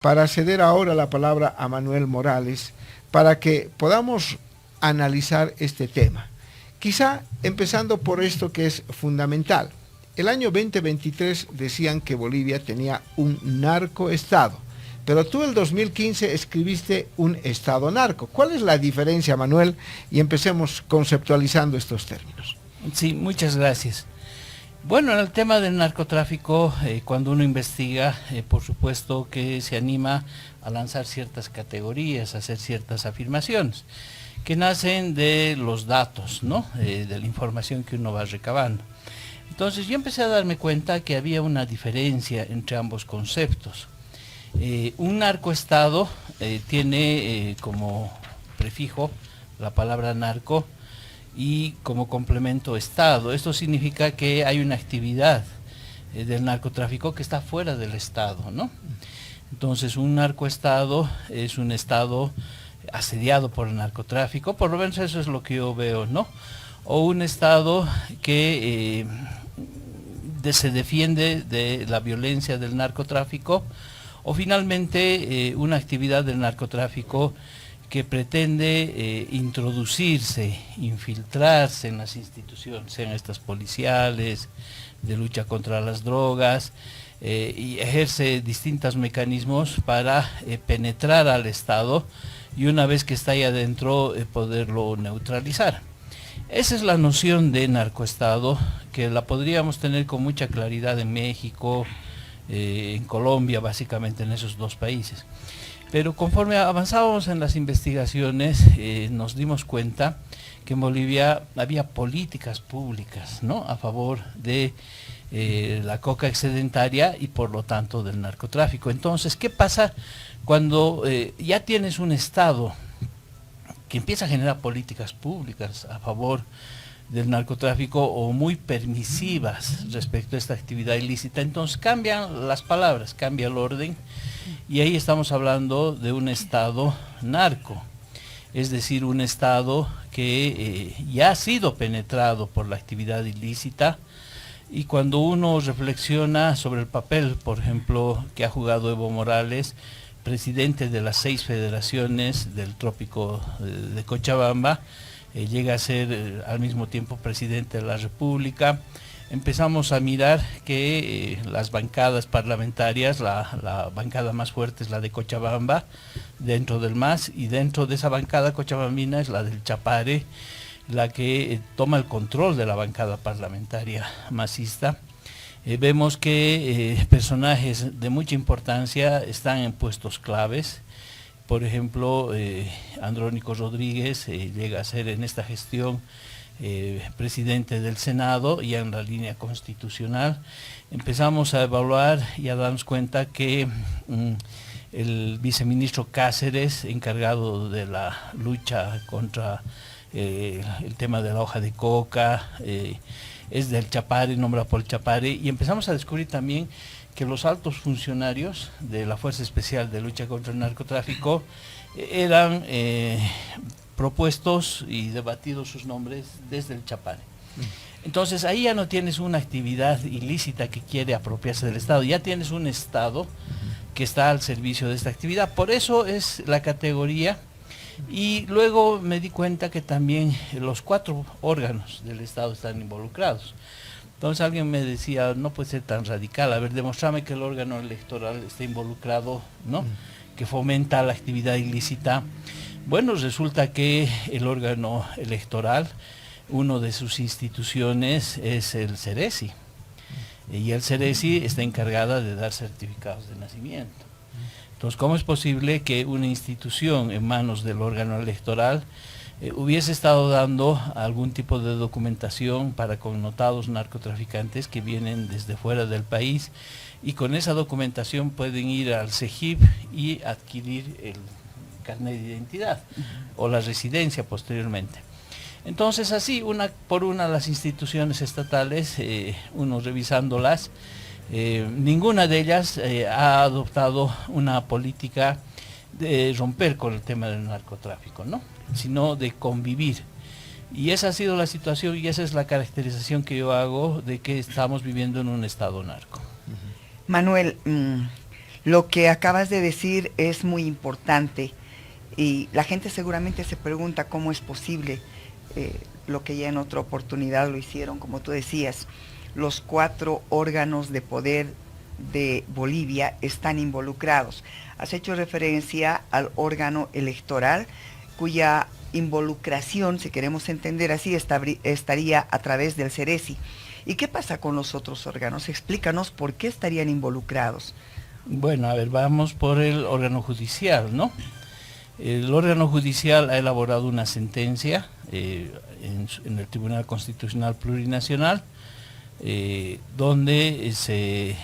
para ceder ahora la palabra a Manuel Morales para que podamos analizar este tema. Quizá empezando por esto que es fundamental. El año 2023 decían que Bolivia tenía un narcoestado, pero tú el 2015 escribiste un estado narco. ¿Cuál es la diferencia, Manuel? Y empecemos conceptualizando estos términos. Sí, muchas gracias. Bueno, en el tema del narcotráfico, cuando uno investiga, por supuesto que se anima a lanzar ciertas categorías, a hacer ciertas afirmaciones, que nacen de los datos, ¿no? De la información que uno va recabando. Entonces yo empecé a darme cuenta que había una diferencia entre ambos conceptos. Un narcoestado tiene como prefijo la palabra narco y como complemento estado. Esto significa que hay una actividad del narcotráfico que está fuera del estado, ¿no? Entonces un narcoestado es un estado asediado por el narcotráfico, por lo menos eso es lo que yo veo, ¿no? O un estado que se defiende de la violencia del narcotráfico, o finalmente una actividad del narcotráfico que pretende introducirse, infiltrarse en las instituciones, sean estas policiales, de lucha contra las drogas, y ejerce distintos mecanismos para penetrar al Estado y una vez que está ahí adentro poderlo neutralizar. Esa es la noción de narcoestado, que la podríamos tener con mucha claridad en México, en Colombia, básicamente en esos dos países. Pero conforme avanzábamos en las investigaciones, nos dimos cuenta que en Bolivia había políticas públicas, ¿no?, a favor de la coca excedentaria y por lo tanto del narcotráfico. Entonces, ¿qué pasa cuando ya tienes un Estado que empieza a generar políticas públicas a favor del narcotráfico o muy permisivas respecto a esta actividad ilícita? Entonces cambian las palabras, cambia el orden y ahí estamos hablando de un Estado narco, es decir, un Estado que ya ha sido penetrado por la actividad ilícita. Y cuando uno reflexiona sobre el papel, por ejemplo, que ha jugado Evo Morales, presidente de las 6 federaciones del trópico de Cochabamba, llega a ser al mismo tiempo presidente de la República, empezamos a mirar que las bancadas parlamentarias, la bancada más fuerte es la de Cochabamba, dentro del MAS, y dentro de esa bancada cochabambina es la del Chapare, la que toma el control de la bancada parlamentaria masista. Vemos que personajes de mucha importancia están en puestos claves. Por ejemplo, Andrónico Rodríguez llega a ser en esta gestión presidente del Senado, ya en la línea constitucional. Empezamos a evaluar y a darnos cuenta que el viceministro Cáceres, encargado de la lucha contra el tema de la hoja de coca, es del Chapare, nombrado por el Chapare, y empezamos a descubrir también que los altos funcionarios de la Fuerza Especial de Lucha contra el Narcotráfico eran propuestos y debatidos sus nombres desde el Chapare. Entonces ahí ya no tienes una actividad ilícita que quiere apropiarse del Estado, ya tienes un Estado que está al servicio de esta actividad. Por eso es la categoría. Y luego me di cuenta que también los 4 órganos del Estado están involucrados. Entonces alguien me decía, no puede ser tan radical, a ver, demostrame que el órgano electoral está involucrado, ¿no?, que fomenta la actividad ilícita. Bueno, resulta que el órgano electoral, uno de sus instituciones es el Ceresi, y el Ceresi está encargada de dar certificados de nacimiento. Entonces, ¿cómo es posible que una institución en manos del órgano electoral hubiese estado dando algún tipo de documentación para connotados narcotraficantes que vienen desde fuera del país, y con esa documentación pueden ir al CEGIP y adquirir el carnet de identidad o la residencia posteriormente? Entonces, así, una por una, las instituciones estatales, uno revisándolas, ninguna de ellas ha adoptado una política de romper con el tema del narcotráfico, ¿no?, sino de convivir. Y esa ha sido la situación y esa es la caracterización que yo hago de que estamos viviendo en un estado narco. Manuel, Lo que acabas de decir es muy importante y la gente seguramente se pregunta cómo es posible lo que ya en otra oportunidad lo hicieron, como tú decías, los 4 órganos de poder de Bolivia están involucrados. Has hecho referencia al órgano electoral, cuya involucración, si queremos entender así, estaría a través del Ceresi. ¿Y qué pasa con los otros órganos? Explícanos por qué estarían involucrados. Bueno, a ver, vamos por el órgano judicial, ¿no? El órgano judicial ha elaborado una sentencia en el Tribunal Constitucional Plurinacional, donde se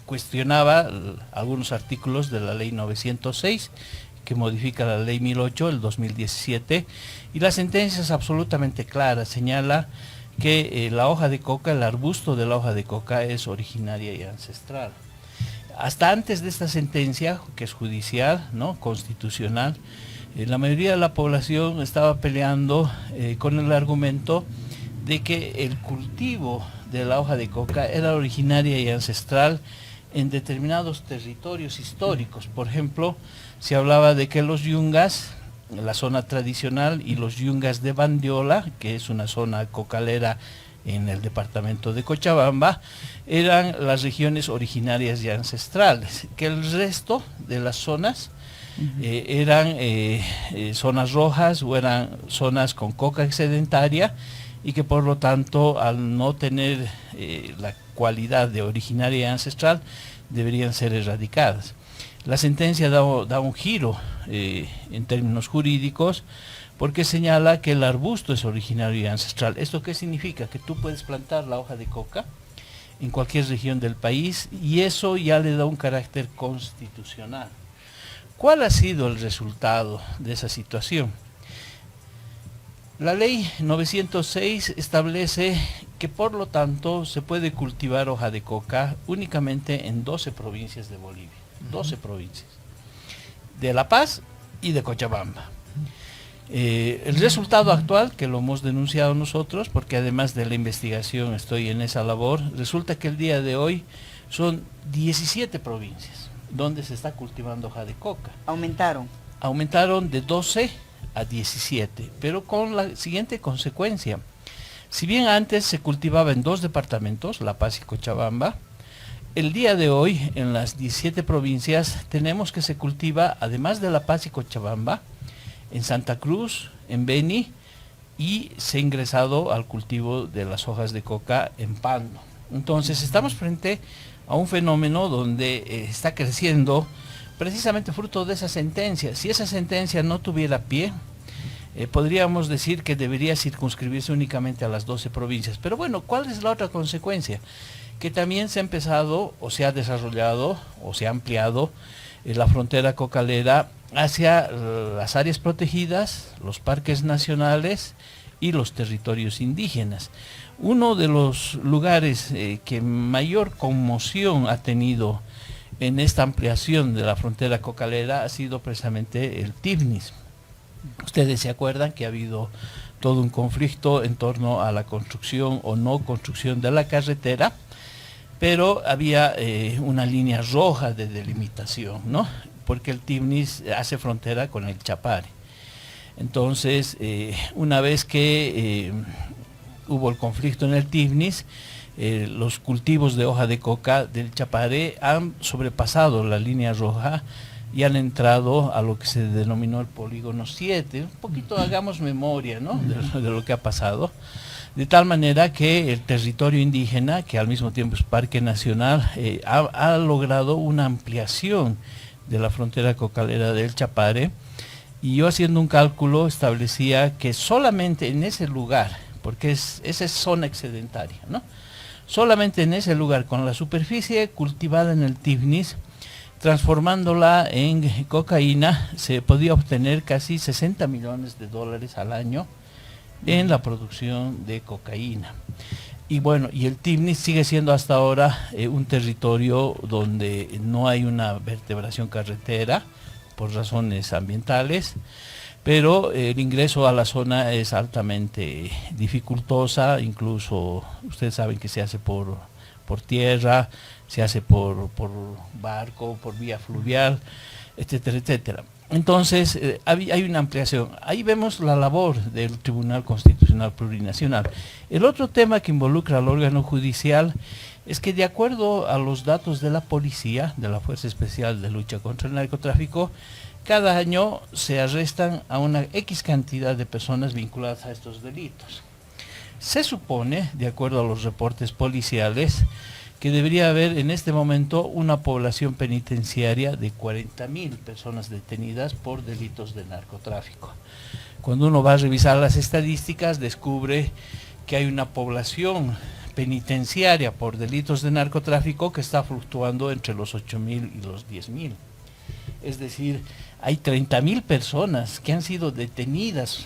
cuestionaba algunos artículos de la Ley 906, que modifica la Ley 1008 del 2017, y la sentencia es absolutamente clara, señala que la hoja de coca, el arbusto de la hoja de coca es originaria y ancestral. Hasta antes de esta sentencia, que es judicial, ¿no?, constitucional, la mayoría de la población estaba peleando con el argumento de que el cultivo de la hoja de coca era originaria y ancestral en determinados territorios históricos. Por ejemplo, se hablaba de que los yungas, la zona tradicional, y los yungas de Bandiola, que es una zona cocalera en el departamento de Cochabamba, eran las regiones originarias y ancestrales, que el resto de las zonas eran zonas rojas o eran zonas con coca excedentaria, y que por lo tanto, al no tener la cualidad de originaria y ancestral, deberían ser erradicadas. La sentencia da un giro en términos jurídicos, porque señala que el arbusto es originario y ancestral. ¿Esto qué significa? Que tú puedes plantar la hoja de coca en cualquier región del país, y eso ya le da un carácter constitucional. ¿Cuál ha sido el resultado de esa situación? La ley 906 establece que por lo tanto se puede cultivar hoja de coca únicamente en 12 provincias de Bolivia, 12 provincias, de La Paz y de Cochabamba. El resultado actual, que lo hemos denunciado nosotros, porque además de la investigación estoy en esa labor, resulta que el día de hoy son 17 provincias donde se está cultivando hoja de coca. Aumentaron de 12 a 17, pero con la siguiente consecuencia. Si bien antes se cultivaba en 2 departamentos, La Paz y Cochabamba, el día de hoy en las 17 provincias tenemos que se cultiva, además de La Paz y Cochabamba, en Santa Cruz, en Beni, y se ha ingresado al cultivo de las hojas de coca en Pando. Entonces estamos frente a un fenómeno donde está creciendo precisamente fruto de esa sentencia. Si esa sentencia no tuviera pie, podríamos decir que debería circunscribirse únicamente a las 12 provincias. Pero bueno, ¿cuál es la otra consecuencia? Que también se ha empezado, o se ha desarrollado, o se ha ampliado la frontera cocalera hacia las áreas protegidas, los parques nacionales y los territorios indígenas. Uno de los lugares que mayor conmoción ha tenido en esta ampliación de la frontera cocalera ha sido precisamente el Tivnis. Ustedes se acuerdan que ha habido todo un conflicto en torno a la construcción o no construcción de la carretera, pero había una línea roja de delimitación, ¿no?, porque el Tivnis hace frontera con el Chapare. Entonces, una vez que hubo el conflicto en el Tivnis, los cultivos de hoja de coca del Chapare han sobrepasado la línea roja y han entrado a lo que se denominó el polígono 7. Un poquito hagamos memoria, ¿no?, de lo que ha pasado. De tal manera que el territorio indígena, que al mismo tiempo es parque nacional, ha logrado una ampliación de la frontera cocalera del Chapare, y yo, haciendo un cálculo, establecía que solamente en ese lugar, porque esa es zona excedentaria, ¿no?, solamente en ese lugar, con la superficie cultivada en el Tivnis, transformándola en cocaína, se podía obtener casi 60 millones de dólares al año en la producción de cocaína. Y bueno, y el Tivnis sigue siendo hasta ahora un territorio donde no hay una vertebración carretera por razones ambientales, pero el ingreso a la zona es altamente dificultosa. Incluso ustedes saben que se hace por por tierra, se hace por barco, por vía fluvial, etcétera, etcétera. Entonces, hay una ampliación. Ahí vemos la labor del Tribunal Constitucional Plurinacional. El otro tema que involucra al órgano judicial es que, de acuerdo a los datos de la policía, de la Fuerza Especial de Lucha contra el Narcotráfico, cada año se arrestan a una X cantidad de personas vinculadas a estos delitos. Se supone, de acuerdo a los reportes policiales, que debería haber en este momento una población penitenciaria de 40.000 personas detenidas por delitos de narcotráfico. Cuando uno va a revisar las estadísticas, descubre que hay una población penitenciaria por delitos de narcotráfico que está fluctuando entre los 8.000 y los 10.000. Es decir, hay 30.000 personas que han sido detenidas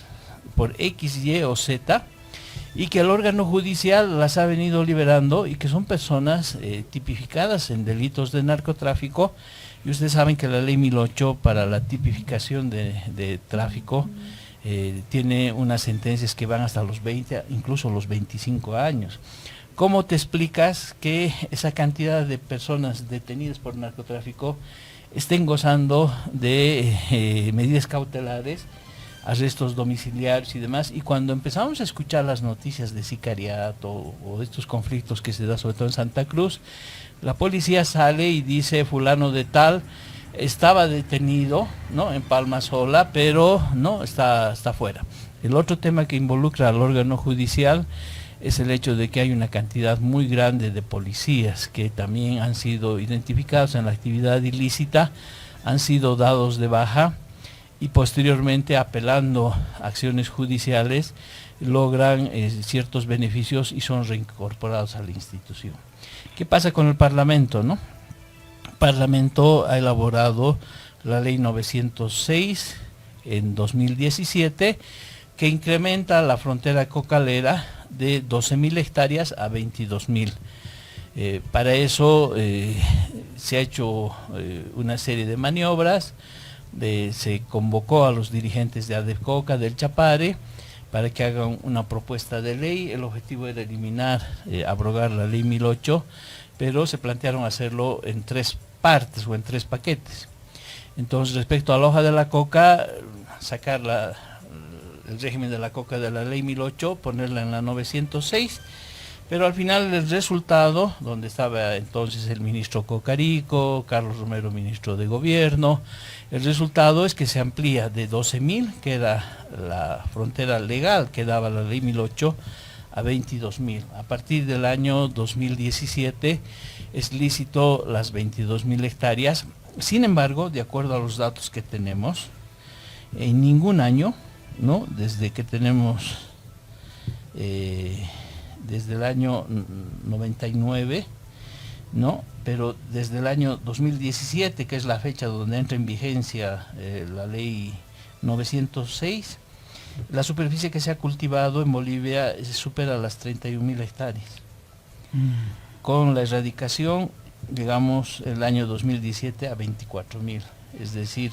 por X, Y o Z, y que el órgano judicial las ha venido liberando, y que son personas tipificadas en delitos de narcotráfico. Y ustedes saben que la ley 1008 para la tipificación de tráfico tiene unas sentencias que van hasta los 20, incluso los 25 años. ¿Cómo te explicas que esa cantidad de personas detenidas por narcotráfico estén gozando de medidas cautelares, arrestos domiciliarios y demás? Y cuando empezamos a escuchar las noticias de sicariato o estos conflictos que se da sobre todo en Santa Cruz, la policía sale y dice fulano de tal estaba detenido, ¿no?, en Palmasola, pero no, está fuera. El otro tema que involucra al órgano judicial es el hecho de que hay una cantidad muy grande de policías que también han sido identificados en la actividad ilícita, han sido dados de baja, y posteriormente, apelando a acciones judiciales, logran ciertos beneficios y son reincorporados a la institución. ¿Qué pasa con el Parlamento, no? El Parlamento ha elaborado la ley 906 en 2017, que incrementa la frontera cocalera de 12.000 hectáreas a 22.000. Para eso se ha hecho una serie de maniobras. Se convocó a los dirigentes de ADEFCOCA, del Chapare, para que hagan una propuesta de ley. El objetivo era eliminar, abrogar la ley 1008, pero se plantearon hacerlo en 3 partes o en 3 paquetes. Entonces, respecto a la hoja de la coca, sacar el régimen de la coca de la ley 1008, ponerla en la 906, pero al final el resultado, donde estaba entonces el ministro Cocarico, Carlos Romero, ministro de Gobierno, el resultado es que se amplía de 12.000, que era la frontera legal que daba la ley 1008, a 22.000. A partir del año 2017 es lícito las 22.000 hectáreas. Sin embargo, de acuerdo a los datos que tenemos, en ningún año, ¿no?, desde que tenemos, desde el año 99, ¿no?, pero desde el año 2017, que es la fecha donde entra en vigencia la ley 906, la superficie que se ha cultivado en Bolivia supera las 31.000 hectáreas. Con la erradicación, digamos, el año 2017 a 24.000, es decir,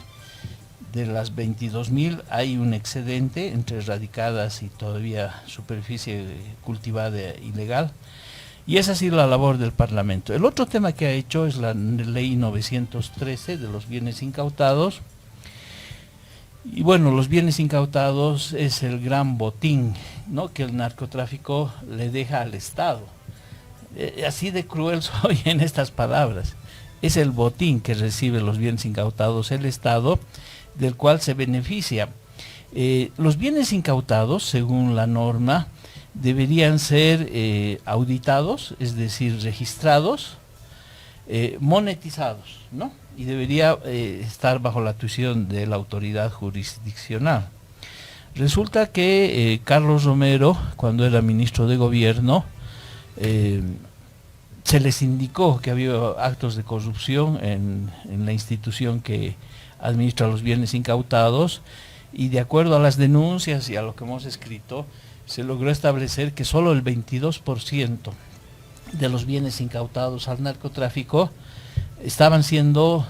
de las 22.000 hay un excedente entre erradicadas y todavía superficie cultivada ilegal. Y esa ha sido la labor del Parlamento. El otro tema que ha hecho es la ley 913 de los bienes incautados. Y bueno, los bienes incautados es el gran botín, ¿no?, que el narcotráfico le deja al Estado. Así de cruel soy en estas palabras. Es el botín que recibe los bienes incautados el Estado, del cual se beneficia. Los bienes incautados, según la norma, deberían ser auditados, es decir, registrados, monetizados, ¿no?, y debería estar bajo la tuición de la autoridad jurisdiccional. Resulta que Carlos Romero, cuando era ministro de Gobierno, se les indicó que había actos de corrupción en la institución que administra los bienes incautados, y de acuerdo a las denuncias y a lo que hemos escrito, se logró establecer que solo el 22% de los bienes incautados al narcotráfico estaban siendo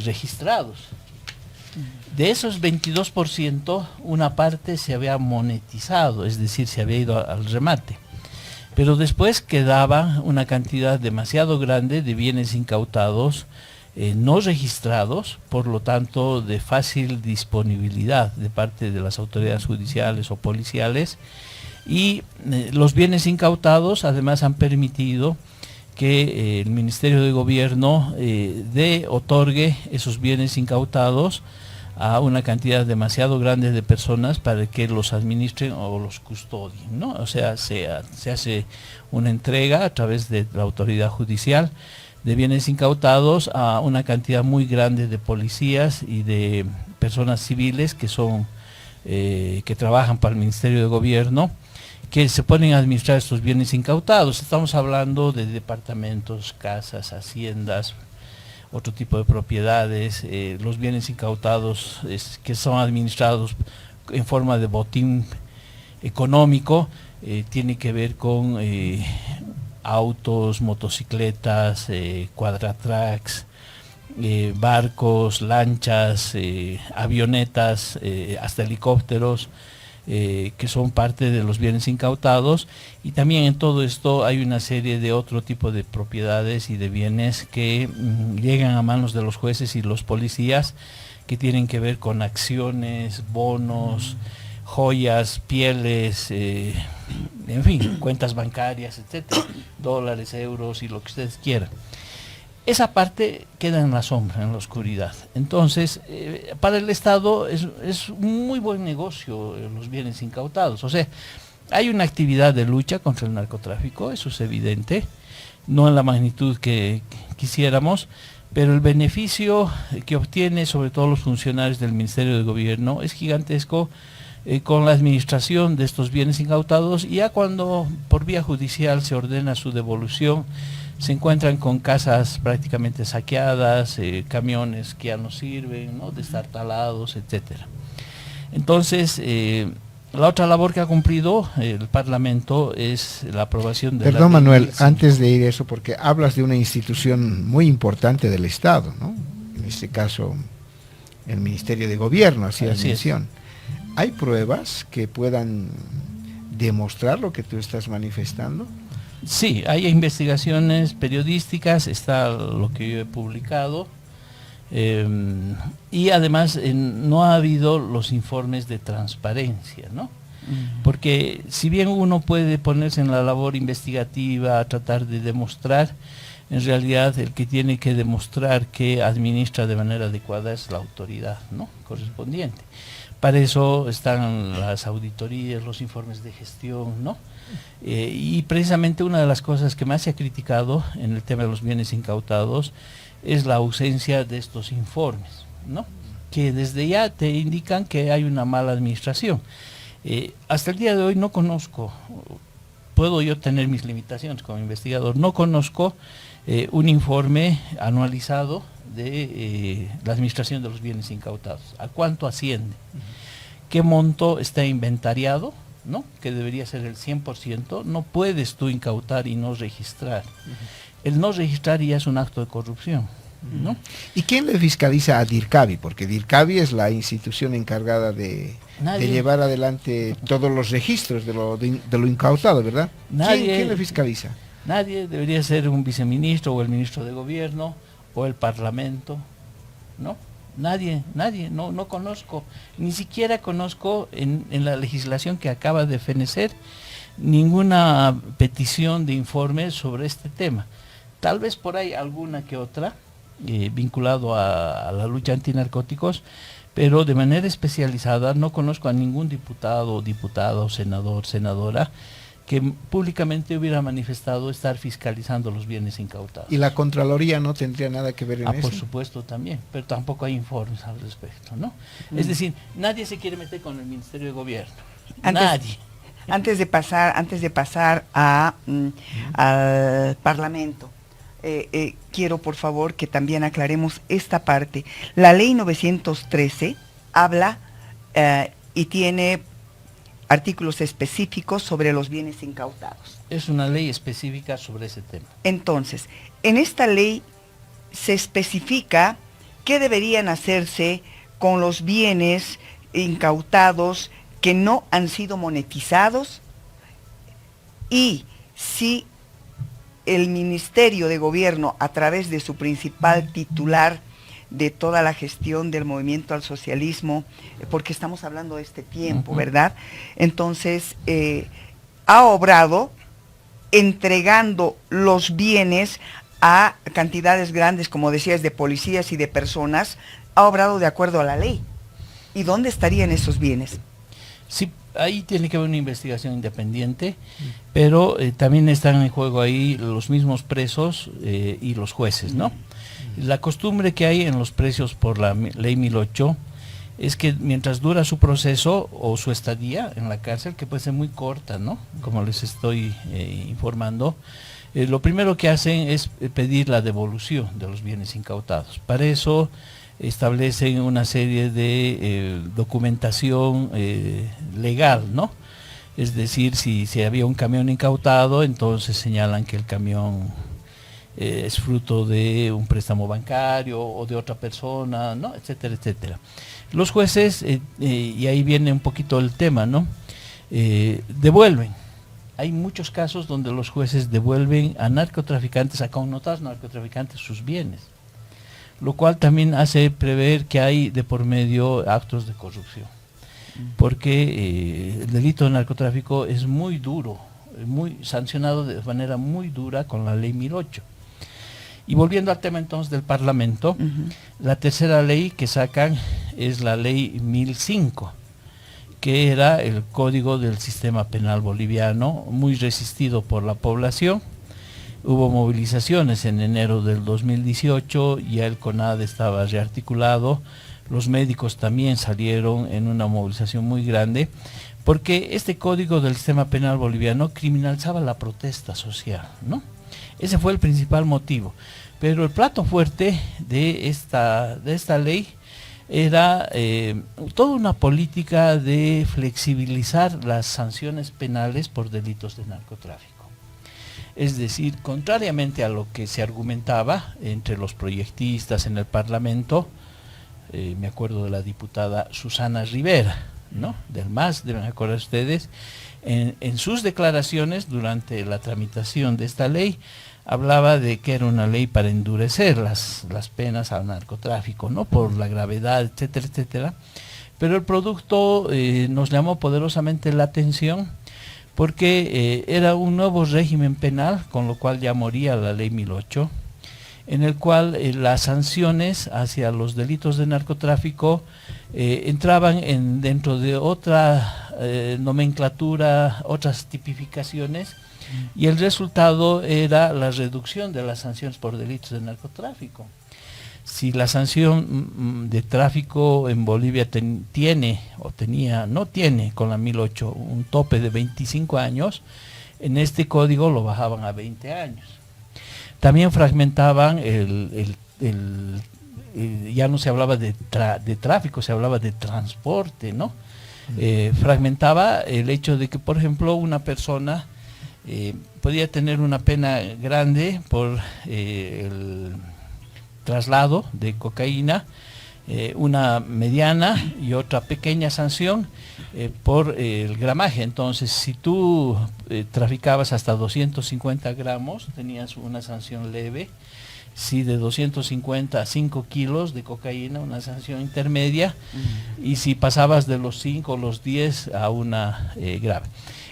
registrados. De esos 22%, una parte se había monetizado, es decir, se había ido al remate. pero después quedaba una cantidad demasiado grande de bienes incautados, no registrados, por lo tanto de fácil disponibilidad de parte de las autoridades judiciales o policiales, y los bienes incautados además han permitido que el Ministerio de Gobierno otorgue esos bienes incautados a una cantidad demasiado grande de personas para que los administren o los custodien, ¿no? O sea, se hace una entrega a través de la autoridad judicial de bienes incautados a una cantidad muy grande de policías y de personas civiles que son que trabajan para el Ministerio de Gobierno, que se ponen a administrar estos bienes incautados. Estamos hablando de departamentos, casas, haciendas, otro tipo de propiedades, los bienes incautados que son administrados en forma de botín económico, tiene que ver con autos, motocicletas, cuadratracks, barcos, lanchas, avionetas, hasta helicópteros, que son parte de los bienes incautados, y también en todo esto hay una serie de otro tipo de propiedades y de bienes que llegan a manos de los jueces y los policías, que tienen que ver con acciones, bonos, joyas, pieles, en fin, cuentas bancarias, etcétera, dólares, euros y lo que ustedes quieran. Esa parte queda en la sombra, en la oscuridad. Entonces, para el Estado es un muy buen negocio los bienes incautados. O sea, hay una actividad de lucha contra el narcotráfico, eso es evidente, no en la magnitud que quisiéramos, pero el beneficio que obtiene sobre todo los funcionarios del Ministerio de Gobierno es gigantesco con la administración de estos bienes incautados, y ya cuando por vía judicial se ordena su devolución, se encuentran con casas prácticamente saqueadas, camiones que ya no sirven, ¿no?, destartalados, etcétera. Entonces, la otra labor que ha cumplido el Parlamento es la aprobación de Perdón, Manuel, antes de ir a eso, porque hablas de una institución muy importante del Estado, ¿no? En este caso, el Ministerio de Gobierno, hacía mención. ¿Hay pruebas que puedan demostrar lo que tú estás manifestando? Sí, hay investigaciones periodísticas, está lo que yo he publicado, y además no ha habido los informes de transparencia, ¿no? Porque si bien uno puede ponerse en la labor investigativa, a tratar de demostrar, en realidad el que tiene que demostrar que administra de manera adecuada es la autoridad, ¿no?, correspondiente. Para eso están las auditorías, los informes de gestión, ¿no? Y precisamente una de las cosas que más se ha criticado en el tema de los bienes incautados es la ausencia de estos informes, ¿no?, que desde ya te indican que hay una mala administración. Hasta el día de hoy no conozco, puedo yo tener mis limitaciones como investigador, no conozco un informe anualizado de la administración de los bienes incautados. ¿A cuánto asciende? ¿Qué monto está inventariado? ¿No?, que debería ser el 100%, no puedes tú incautar y no registrar. El no registrar ya es un acto de corrupción, ¿no? ¿Y quién le fiscaliza a DIRCABI? Porque DIRCABI es la institución encargada de llevar adelante todos los registros de lo incautado, ¿verdad? ¿Quién le fiscaliza? Nadie, debería ser un viceministro o el ministro de Gobierno o el Parlamento, ¿no? Nadie, no conozco, ni siquiera conozco en la legislación que acaba de fenecer ninguna petición de informe sobre este tema. Tal vez por ahí alguna que otra, vinculado a la lucha antinarcóticos, pero de manera especializada no conozco a ningún diputado, senador, senadora, que públicamente hubiera manifestado estar fiscalizando los bienes incautados. ¿Y la Contraloría no tendría nada que ver en eso? Por supuesto también, pero tampoco hay informes al respecto, ¿no? Es decir, nadie se quiere meter con el Ministerio de Gobierno. Nadie. Antes de pasar al Parlamento, quiero por favor que también aclaremos esta parte. La ley 913 habla y tiene artículos específicos sobre los bienes incautados. Es una ley específica sobre ese tema. Entonces, en esta ley se especifica qué deberían hacerse con los bienes incautados que no han sido monetizados y si el Ministerio de Gobierno, a través de su principal titular de toda la gestión del movimiento al socialismo, porque estamos hablando de este tiempo, ¿verdad? Entonces, ha obrado entregando los bienes a cantidades grandes, como decías, de policías y de personas, ha obrado de acuerdo a la ley. ¿Y dónde estarían esos bienes? Sí, ahí tiene que haber una investigación independiente, pero también están en juego ahí los mismos presos y los jueces, ¿no? La costumbre que hay en los presos por la ley 1008 es que mientras dura su proceso o su estadía en la cárcel, que puede ser muy corta, ¿no? Como les estoy informando, lo primero que hacen es pedir la devolución de los bienes incautados. Para eso establecen una serie de documentación legal, ¿no? Es decir, si había un camión incautado, entonces señalan que el camión es fruto de un préstamo bancario o de otra persona, ¿no? Etcétera, etcétera. Los jueces, y ahí viene un poquito el tema, ¿no? Devuelven. Hay muchos casos donde los jueces devuelven a narcotraficantes, a connotados narcotraficantes, sus bienes, lo cual también hace prever que hay de por medio actos de corrupción, porque el delito de narcotráfico es muy duro, muy sancionado de manera muy dura con la ley 1008. Y volviendo al tema entonces del Parlamento, la tercera ley que sacan es la ley 1005, que era el código del sistema penal boliviano, muy resistido por la población. Hubo movilizaciones en enero del 2018, ya el CONADE estaba rearticulado, los médicos también salieron en una movilización muy grande, porque este código del sistema penal boliviano criminalizaba la protesta social, ¿no? Ese fue el principal motivo. Pero el plato fuerte de esta ley era toda una política de flexibilizar las sanciones penales por delitos de narcotráfico. Es decir, contrariamente a lo que se argumentaba entre los proyectistas en el Parlamento, me acuerdo de la diputada Susana Rivera, ¿no? Del MAS, deben acordar ustedes, en sus declaraciones durante la tramitación de esta ley, hablaba de que era una ley para endurecer las penas al narcotráfico, ¿no? Por la gravedad, etcétera, etcétera. Pero el producto nos llamó poderosamente la atención porque era un nuevo régimen penal, con lo cual ya moría la ley 1008, en el cual las sanciones hacia los delitos de narcotráfico entraban dentro de otra nomenclatura, otras tipificaciones, y el resultado era la reducción de las sanciones por delitos de narcotráfico. Si la sanción de tráfico en Bolivia no tiene con la 1008 un tope de 25 años, en este código lo bajaban a 20 años. También fragmentaban ya no se hablaba de tráfico, se hablaba de transporte, ¿no? Fragmentaba el hecho de que, por ejemplo, una persona podía tener una pena grande por el traslado de cocaína, una mediana y otra pequeña sanción por el gramaje. Entonces, si tú traficabas hasta 250 gramos, tenías una sanción leve. Si de 250 a 5 kilos de cocaína, una sanción intermedia. Y si pasabas de los 5 o los 10 a una grave.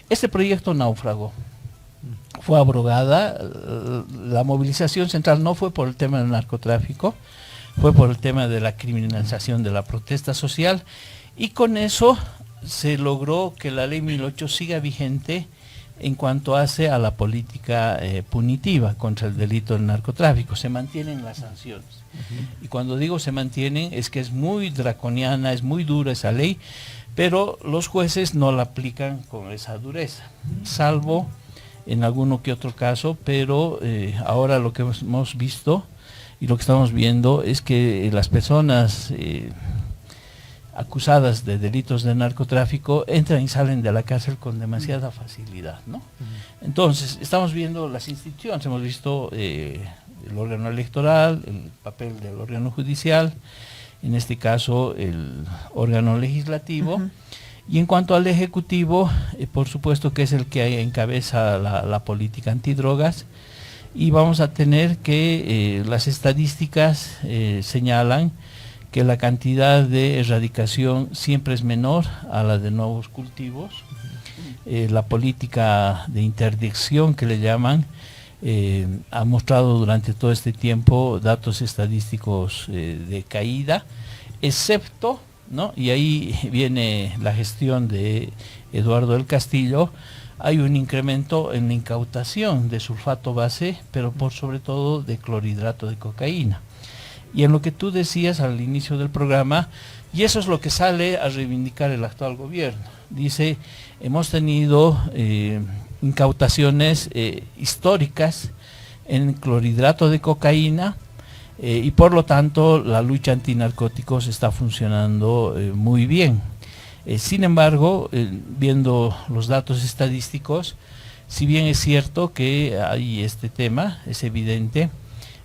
Este proyecto naufragó. Fue abrogada. La movilización central no fue por el tema del narcotráfico, fue por el tema de la criminalización de la protesta social, y con eso se logró que la ley 1008 siga vigente en cuanto hace a la política punitiva contra el delito del narcotráfico. Se mantienen las sanciones. Y cuando digo se mantienen, es que es muy draconiana, es muy dura esa ley, pero los jueces no la aplican con esa dureza, salvo en alguno que otro caso, pero ahora lo que hemos visto y lo que estamos viendo es que las personas acusadas de delitos de narcotráfico entran y salen de la cárcel con demasiada facilidad, ¿no? Entonces, estamos viendo las instituciones, hemos visto el órgano electoral, el papel del órgano judicial, en este caso el órgano legislativo, Y en cuanto al Ejecutivo, por supuesto que es el que encabeza la política antidrogas, y vamos a tener que las estadísticas señalan que la cantidad de erradicación siempre es menor a la de nuevos cultivos. La política de interdicción, que le llaman, ha mostrado durante todo este tiempo datos estadísticos de caída, excepto, ¿no? Y ahí viene la gestión de Eduardo del Castillo, hay un incremento en la incautación de sulfato base, pero por sobre todo de clorhidrato de cocaína. Y en lo que tú decías al inicio del programa, y eso es lo que sale a reivindicar el actual gobierno, dice, hemos tenido incautaciones históricas en clorhidrato de cocaína, y por lo tanto la lucha antinarcóticos está funcionando muy bien. Sin embargo, viendo los datos estadísticos, si bien es cierto que hay este tema, es evidente,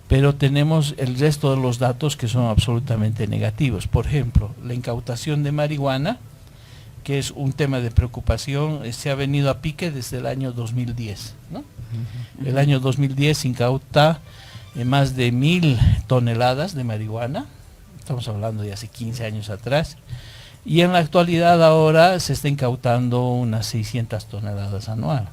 pero tenemos el resto de los datos que son absolutamente negativos. Por ejemplo, la incautación de marihuana, que es un tema de preocupación, se ha venido a pique desde el año 2010, ¿no? El año 2010 se incauta más de 1000 toneladas de marihuana, estamos hablando de hace 15 años atrás, y en la actualidad ahora se está incautando unas 600 toneladas anual.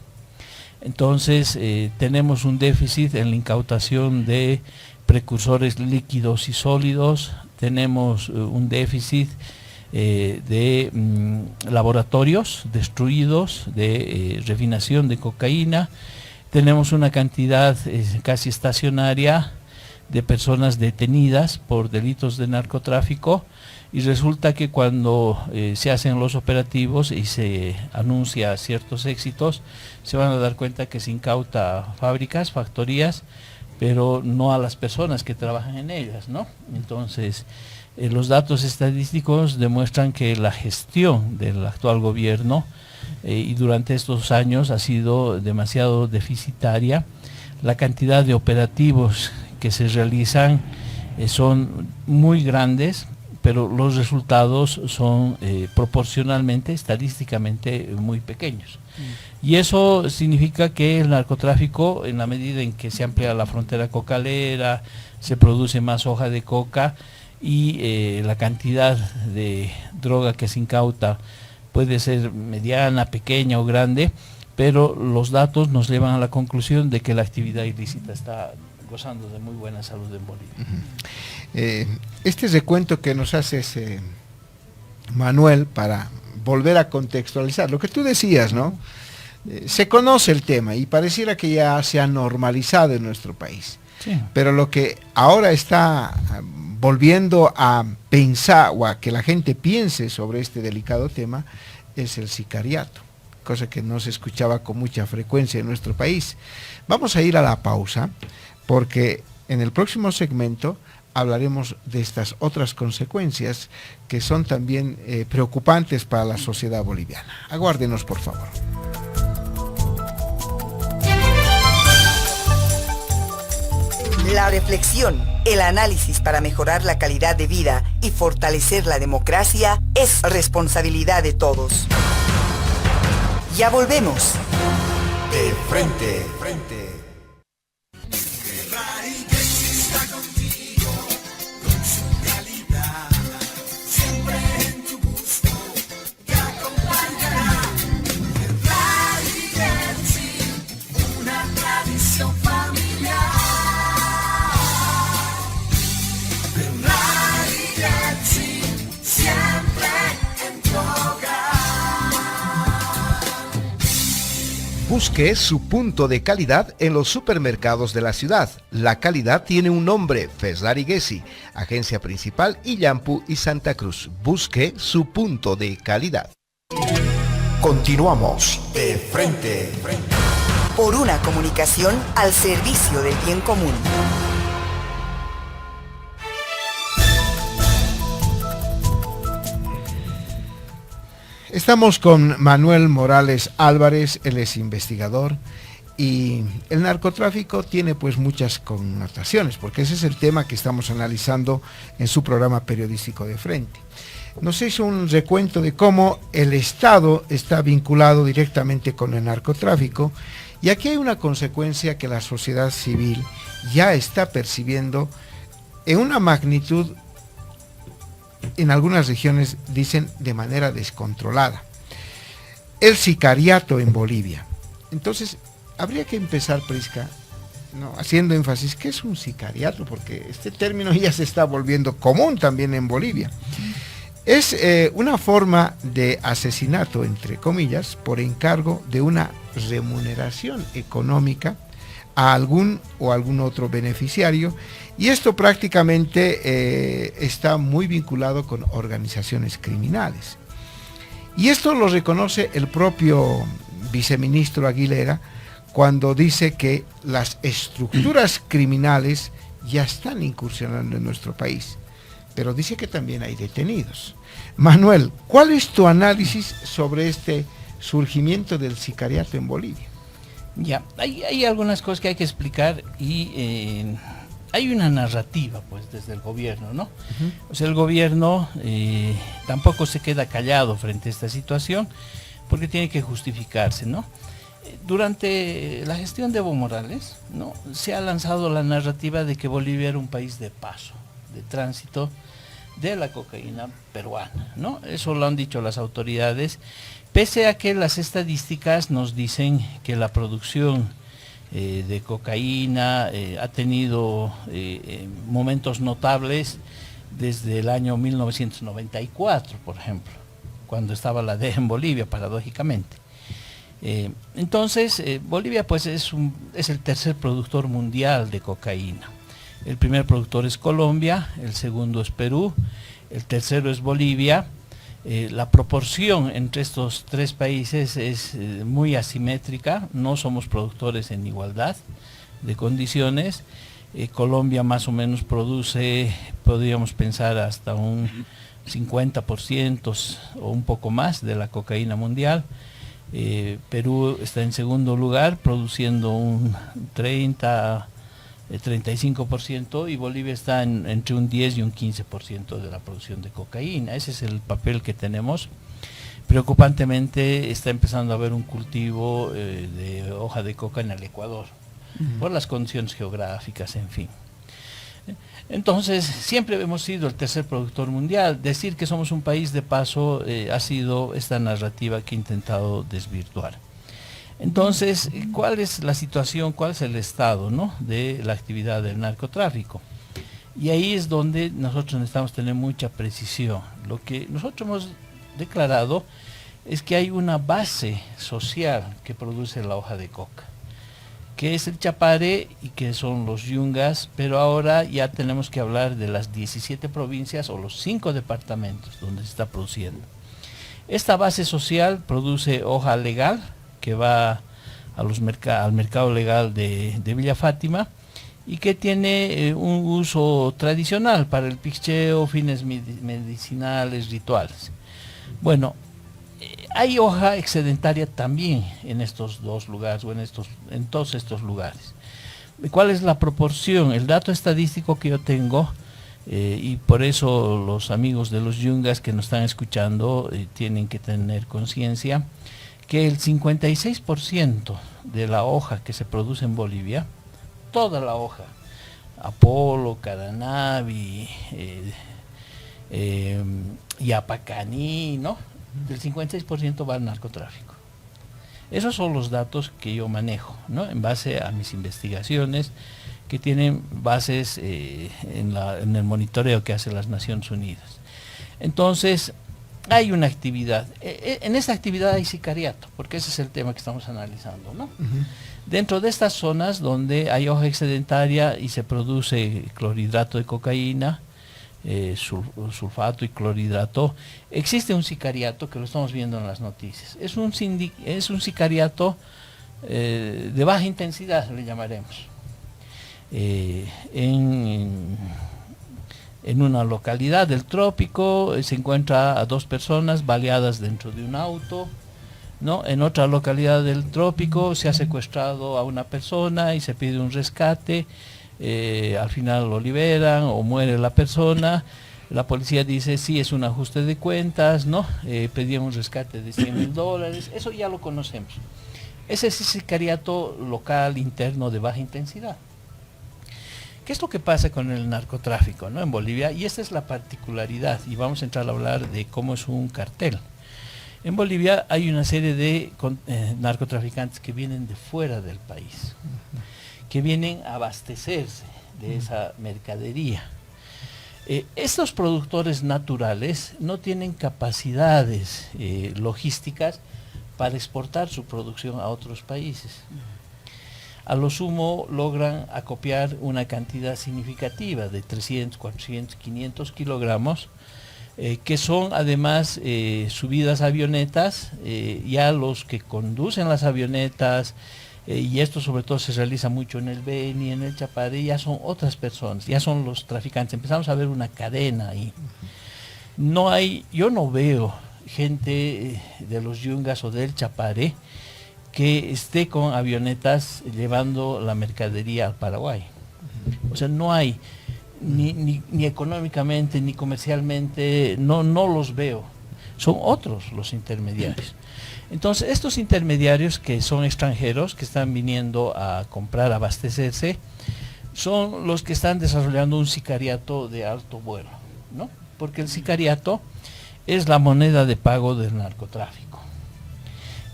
Entonces tenemos un déficit en la incautación de precursores líquidos y sólidos, tenemos un déficit de laboratorios destruidos, de refinación de cocaína, tenemos una cantidad casi estacionaria de personas detenidas por delitos de narcotráfico, y resulta que cuando se hacen los operativos y se anuncia ciertos éxitos, se van a dar cuenta que se incauta fábricas, factorías, pero no a las personas que trabajan en ellas, ¿no? Entonces, los datos estadísticos demuestran que la gestión del actual gobierno y durante estos años ha sido demasiado deficitaria. La cantidad de operativos que se realizan son muy grandes, pero los resultados son proporcionalmente, estadísticamente muy pequeños. Y eso significa que el narcotráfico, en la medida en que se amplía la frontera cocalera, se produce más hoja de coca y la cantidad de droga que se incauta puede ser mediana, pequeña o grande, pero los datos nos llevan a la conclusión de que la actividad ilícita está gozando de muy buena salud en Bolivia. Este recuento que nos haces, Manuel, para volver a contextualizar lo que tú decías, ¿no? Se conoce el tema y pareciera que ya se ha normalizado en nuestro país. Sí. Pero lo que ahora está volviendo a pensar o a que la gente piense sobre este delicado tema es el sicariato, cosa que no se escuchaba con mucha frecuencia en nuestro país. Vamos a ir a la pausa, porque en el próximo segmento hablaremos de estas otras consecuencias que son también preocupantes para la sociedad boliviana. Aguárdenos, por favor. La reflexión, el análisis para mejorar la calidad de vida y fortalecer la democracia es responsabilidad de todos. Ya volvemos. De frente. Busque su punto de calidad en los supermercados de la ciudad. La calidad tiene un nombre, Ferrari Gessi, agencia principal Illampu y Santa Cruz. Busque su punto de calidad. Continuamos de frente. Por una comunicación al servicio del bien común. Estamos con Manuel Morales Álvarez, él es investigador, y el narcotráfico tiene pues muchas connotaciones, porque ese es el tema que estamos analizando en su programa periodístico de frente. nos hizo un recuento de cómo el Estado está vinculado directamente con el narcotráfico, y aquí hay una consecuencia que la sociedad civil ya está percibiendo en una magnitud, en algunas regiones dicen de manera descontrolada. El sicariato en Bolivia. Entonces, habría que empezar, Prisca, ¿no?, haciendo énfasis, ¿qué es un sicariato? Porque este término ya se está volviendo común también en Bolivia. Es una forma de asesinato, entre comillas, por encargo de una remuneración económica a algún o algún otro beneficiario, y esto prácticamente está muy vinculado con organizaciones criminales. Y esto lo reconoce el propio viceministro Aguilera cuando dice que las estructuras criminales ya están incursionando en nuestro país, pero dice que también hay detenidos. Manuel, ¿cuál es tu análisis sobre este surgimiento del sicariato en Bolivia? Ya, hay algunas cosas que hay que explicar, y hay una narrativa, pues, desde el gobierno, ¿no? O sea, el gobierno tampoco se queda callado frente a esta situación, porque tiene que justificarse, ¿no? Durante la gestión de Evo Morales, ¿no?, se ha lanzado la narrativa de que Bolivia era un país de paso, de tránsito de la cocaína peruana, ¿no? Eso lo han dicho las autoridades, pese a que las estadísticas nos dicen que la producción de cocaína ha tenido momentos notables desde el año 1994, por ejemplo, cuando estaba la DEA en Bolivia, paradójicamente. Entonces, Bolivia, pues, es el tercer productor mundial de cocaína. El primer productor es Colombia, el segundo es Perú, el tercero es Bolivia. La proporción entre estos tres países es muy asimétrica, no somos productores en igualdad de condiciones. Colombia más o menos produce, podríamos pensar, hasta un 50% o un poco más de la cocaína mundial. Perú está en segundo lugar, produciendo un 35%, y Bolivia está entre un 10 y un 15% de la producción de cocaína. Ese es el papel que tenemos. Preocupantemente está empezando a haber un cultivo de hoja de coca en el Ecuador, por las condiciones geográficas, en fin. Entonces, siempre hemos sido el tercer productor mundial. Decir que somos un país de paso ha sido esta narrativa que he intentado desvirtuar. Entonces, ¿cuál es la situación, cuál es el estado, ¿no?, de la actividad del narcotráfico? Y ahí es donde nosotros necesitamos tener mucha precisión. Lo que nosotros hemos declarado es que hay una base social que produce la hoja de coca, que es el Chapare y que son los yungas, pero ahora ya tenemos que hablar de las 17 provincias o los 5 departamentos donde se está produciendo. Esta base social produce hoja legal, que va al mercado legal de Villa Fátima, y que tiene un uso tradicional para el picheo, fines medicinales, rituales. Bueno, hay hoja excedentaria también en estos dos lugares, o en todos estos lugares. ¿Cuál es la proporción? El dato estadístico que yo tengo, y por eso los amigos de los yungas que nos están escuchando tienen que tener conciencia, que el 56% de la hoja que se produce en Bolivia, toda la hoja, Apolo, Caranavi, Yapacaní, ¿no?, del 56% va al narcotráfico. Esos son los datos que yo manejo, ¿no?, en base a mis investigaciones, que tienen bases en el monitoreo que hace las Naciones Unidas. Entonces, hay una actividad. En esta actividad hay sicariato, porque ese es el tema que estamos analizando, ¿no? Dentro de estas zonas donde hay hoja excedentaria y se produce clorhidrato de cocaína, sulfato y clorhidrato, existe un sicariato que lo estamos viendo en las noticias. Es un sicariato de baja intensidad, le llamaremos. En una localidad del trópico se encuentra a 2 personas baleadas dentro de un auto, ¿no? En otra localidad del trópico se ha secuestrado a una persona y se pide un rescate, al final lo liberan o muere la persona, La policía dice, sí, es un ajuste de cuentas, ¿no? Pedía un rescate de $100,000, eso ya lo conocemos. Ese es el sicariato local interno de baja intensidad. ¿Qué es lo que pasa con el narcotráfico, ¿no? En Bolivia? Y esta es la particularidad, y vamos a entrar a hablar de cómo es un cartel. En Bolivia hay una serie de narcotraficantes que vienen de fuera del país, que vienen a abastecerse de esa mercadería. Estos productores naturales no tienen capacidades logísticas para exportar su producción a otros países. A lo sumo logran acopiar una cantidad significativa de 300, 400, 500 kilogramos, que son además subidas a avionetas. Ya los que conducen las avionetas, y esto sobre todo se realiza mucho en el Beni, en el Chapare, ya son otras personas, ya son los traficantes. Empezamos a ver una cadena ahí. Yo no veo gente de los Yungas o del Chapare que esté con avionetas llevando la mercadería al Paraguay. O sea, no hay, ni económicamente, ni comercialmente, no los veo. Son otros los intermediarios. Entonces, estos intermediarios que son extranjeros, que están viniendo a comprar, a abastecerse, son los que están desarrollando un sicariato de alto vuelo, ¿no? Porque el sicariato es la moneda de pago del narcotráfico.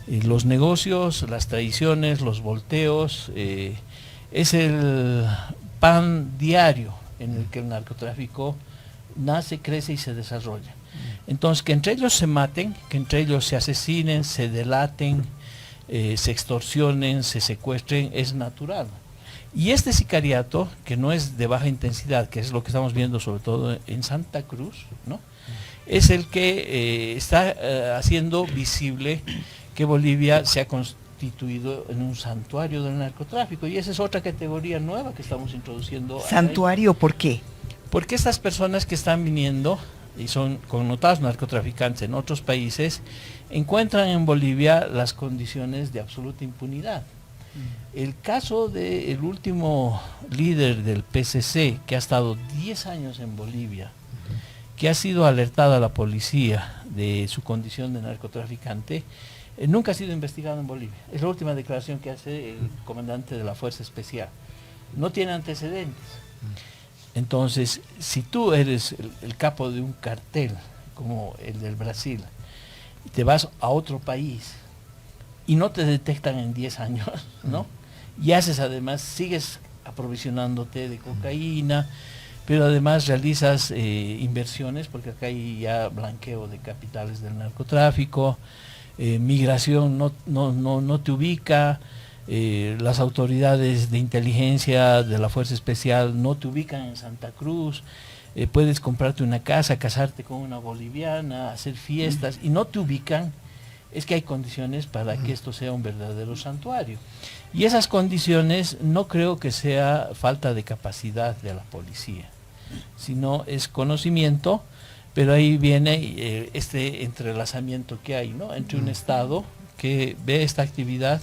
Los negocios, las traiciones, los volteos, es el pan diario en el que el narcotráfico nace, crece y se desarrolla. Entonces, que entre ellos se maten, que entre ellos se asesinen, se delaten, se extorsionen, se secuestren, es natural. Y este sicariato, que no es de baja intensidad, que es lo que estamos viendo sobre todo en Santa Cruz, ¿no? Es el que está haciendo visible que Bolivia se ha constituido en un santuario del narcotráfico, y esa es otra categoría nueva que estamos introduciendo. ¿Santuario por qué? Porque estas personas que están viniendo y son connotados narcotraficantes en otros países, encuentran en Bolivia las condiciones de absoluta impunidad. El caso del último líder del PCC, que ha estado 10 años en Bolivia, que ha sido alertada a la policía de su condición de narcotraficante, nunca ha sido investigado en Bolivia. Es la última declaración que hace el comandante de la Fuerza Especial. No tiene antecedentes. Entonces, si tú eres el capo de un cartel, como el del Brasil, y te vas a otro país y no te detectan en 10 años, ¿no? Y haces además, sigues aprovisionándote de cocaína, pero además realizas inversiones, porque acá hay ya blanqueo de capitales del narcotráfico, migración no te ubica, las autoridades de inteligencia de la Fuerza Especial no te ubican en Santa Cruz, puedes comprarte una casa, casarte con una boliviana, hacer fiestas, y no te ubican. Es que hay condiciones para que esto sea un verdadero santuario. Y esas condiciones no creo que sea falta de capacidad de la policía, sino es conocimiento, pero ahí viene este entrelazamiento que hay, ¿no? Entre un Estado que ve esta actividad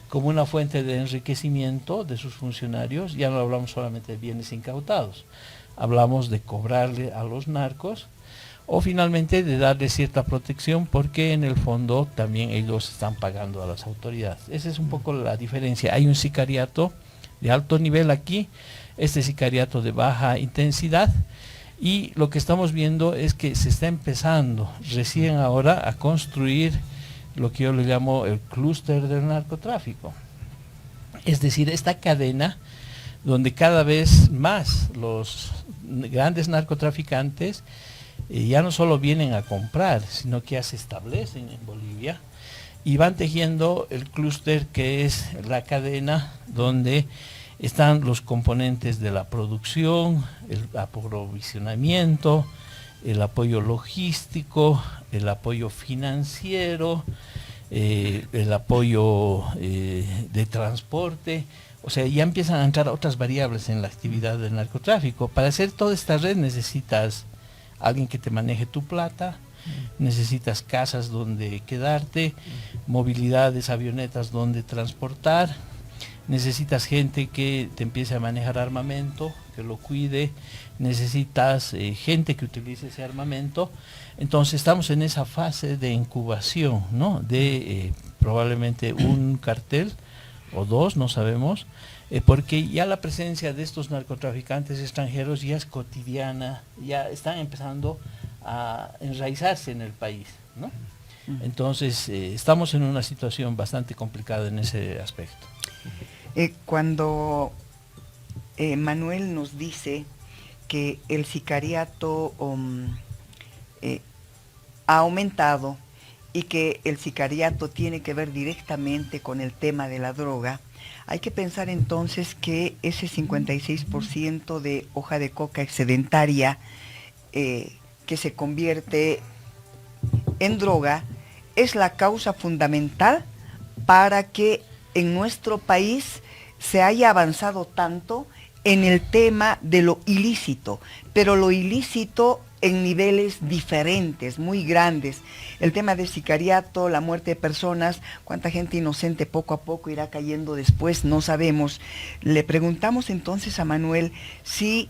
como una fuente de enriquecimiento de sus funcionarios. Ya no hablamos solamente de bienes incautados, hablamos de cobrarle a los narcos, o finalmente de darle cierta protección, porque en el fondo también ellos están pagando a las autoridades. Esa es un poco la diferencia. Hay un sicariato de alto nivel aquí, este sicariato de baja intensidad, y lo que estamos viendo es que se está empezando recién ahora a construir lo que yo le llamo el clúster del narcotráfico. Es decir, esta cadena donde cada vez más los grandes narcotraficantes ya no solo vienen a comprar, sino que ya se establecen en Bolivia y van tejiendo el clúster, que es la cadena donde están los componentes de la producción, el aprovisionamiento, el apoyo logístico, el apoyo financiero, el apoyo de transporte. O sea, ya empiezan a entrar otras variables en la actividad del narcotráfico. Para hacer toda esta red necesitas alguien que te maneje tu plata, necesitas casas donde quedarte, movilidades, avionetas donde transportar, necesitas gente que te empiece a manejar armamento, que lo cuide, necesitas gente que utilice ese armamento. Entonces estamos en esa fase de incubación, ¿no? De probablemente un cartel o dos, no sabemos, porque ya la presencia de estos narcotraficantes extranjeros ya es cotidiana, ya están empezando a enraizarse en el país, ¿no? Entonces estamos en una situación bastante complicada en ese aspecto. Cuando Manuel nos dice que el sicariato ha aumentado y que el sicariato tiene que ver directamente con el tema de la droga, hay que pensar entonces que ese 56% de hoja de coca excedentaria que se convierte en droga es la causa fundamental para que en nuestro país se haya avanzado tanto en el tema de lo ilícito, pero lo ilícito en niveles diferentes, muy grandes. El tema del sicariato, la muerte de personas, cuánta gente inocente poco a poco irá cayendo después, no sabemos. Le preguntamos entonces a Manuel si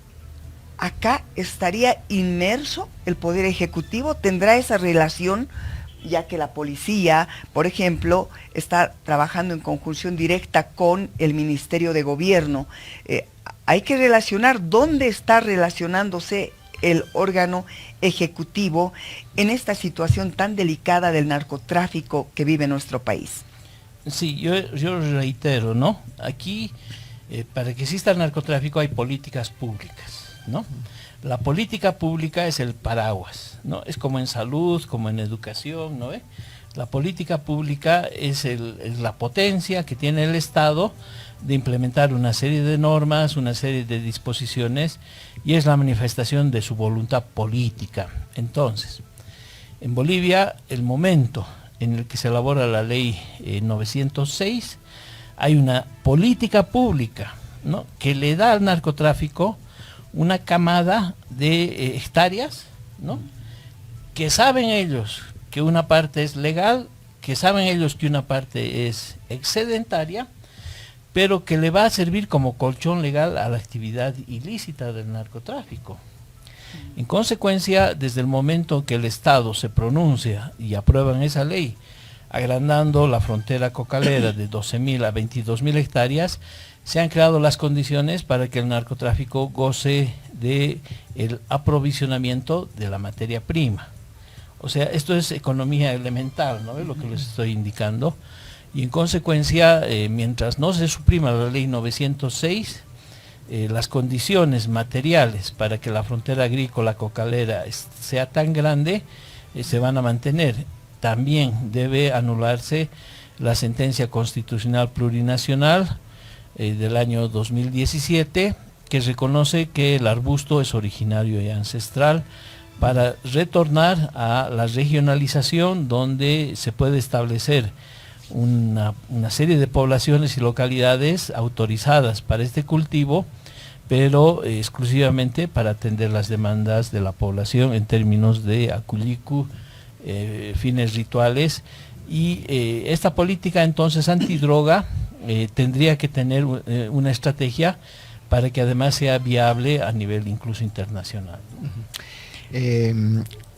acá estaría inmerso el Poder Ejecutivo, tendrá esa relación, ya que la policía, por ejemplo, está trabajando en conjunción directa con el Ministerio de Gobierno. Hay que relacionar dónde está relacionándose el órgano ejecutivo en esta situación tan delicada del narcotráfico que vive nuestro país. Sí, yo reitero, ¿no? Aquí, para que exista el narcotráfico hay políticas públicas, ¿no? La política pública es el paraguas, ¿no? Es como en salud, como en educación, ¿no? La política pública es la potencia que tiene el Estado de implementar una serie de normas, una serie de disposiciones, y es la manifestación de su voluntad política. Entonces, en Bolivia, el momento en el que se elabora la ley 906, hay una política pública, ¿no?, que le da al narcotráfico una camada de hectáreas, ¿no?, que saben ellos que una parte es legal, que saben ellos que una parte es excedentaria, pero que le va a servir como colchón legal a la actividad ilícita del narcotráfico. En consecuencia, desde el momento que el Estado se pronuncia y aprueban esa ley, agrandando la frontera cocalera de 12.000 a 22.000 hectáreas, se han creado las condiciones para que el narcotráfico goce del aprovisionamiento de la materia prima. O sea, esto es economía elemental, ¿no? Es lo que les estoy indicando. Y en consecuencia, mientras no se suprima la ley 906, las condiciones materiales para que la frontera agrícola cocalera sea tan grande se van a mantener. También debe anularse la sentencia constitucional plurinacional del año 2017, que reconoce que el arbusto es originario y ancestral, para retornar a la regionalización, donde se puede establecer una serie de poblaciones y localidades autorizadas para este cultivo, pero exclusivamente para atender las demandas de la población en términos de acullicu, fines rituales. Y esta política entonces antidroga tendría que tener una estrategia para que además sea viable a nivel incluso internacional.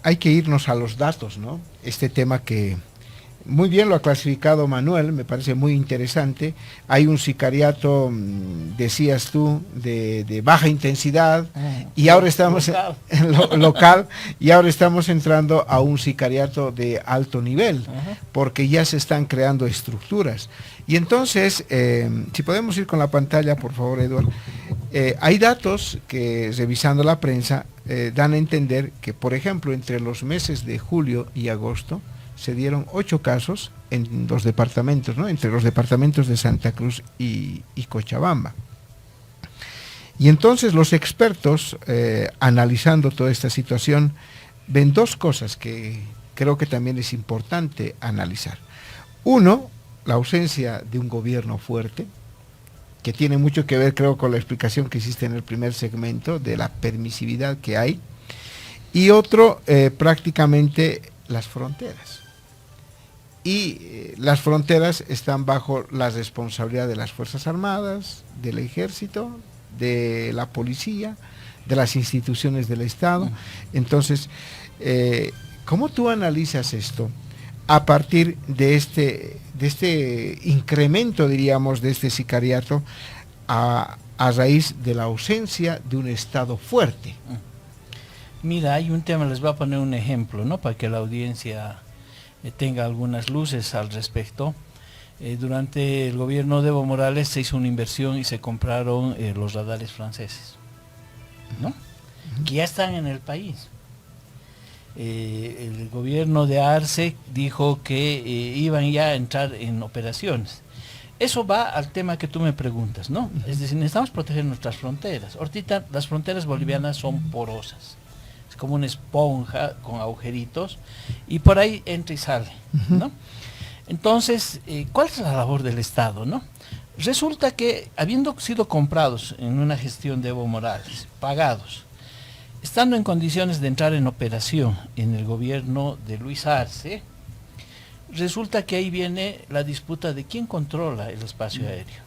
Hay que irnos a los datos, ¿no? Este tema que muy bien lo ha clasificado Manuel, me parece muy interesante. Hay un sicariato, decías tú, de baja intensidad, y ahora estamos local, y ahora estamos entrando a un sicariato de alto nivel, porque ya se están creando estructuras. Y entonces, si podemos ir con la pantalla, por favor, Eduardo. Hay datos que, revisando la prensa, dan a entender que, por ejemplo, entre los meses de julio y agosto, se dieron 8 casos en los departamentos, ¿no?, entre los departamentos de Santa Cruz y Cochabamba. Y entonces los expertos, analizando toda esta situación, ven dos cosas que creo que también es importante analizar. Uno, la ausencia de un gobierno fuerte, que tiene mucho que ver, creo, con la explicación que hiciste en el primer segmento de la permisividad que hay. Y otro, prácticamente las fronteras. y las fronteras están bajo la responsabilidad de las Fuerzas Armadas, del Ejército, de la policía, de las instituciones del Estado. Entonces, ¿cómo tú analizas esto a partir de este incremento, diríamos, de este sicariato a raíz de la ausencia de un Estado fuerte? Mira, hay un tema, les voy a poner un ejemplo, ¿no? Para que la audiencia tenga algunas luces al respecto. Durante el gobierno de Evo Morales se hizo una inversión y se compraron los radares franceses, ¿no? Que ya están en el país. El gobierno de Arce dijo que iban ya a entrar en operaciones. Eso va al tema que tú me preguntas, ¿no? Es decir, necesitamos proteger nuestras fronteras. Ahorita las fronteras bolivianas son porosas. Es como una esponja con agujeritos y por ahí entra y sale, ¿no? Entonces, ¿cuál es la labor del Estado, no? Resulta que, habiendo sido comprados en una gestión de Evo Morales, pagados, estando en condiciones de entrar en operación en el gobierno de Luis Arce, resulta que ahí viene la disputa de quién controla el espacio aéreo.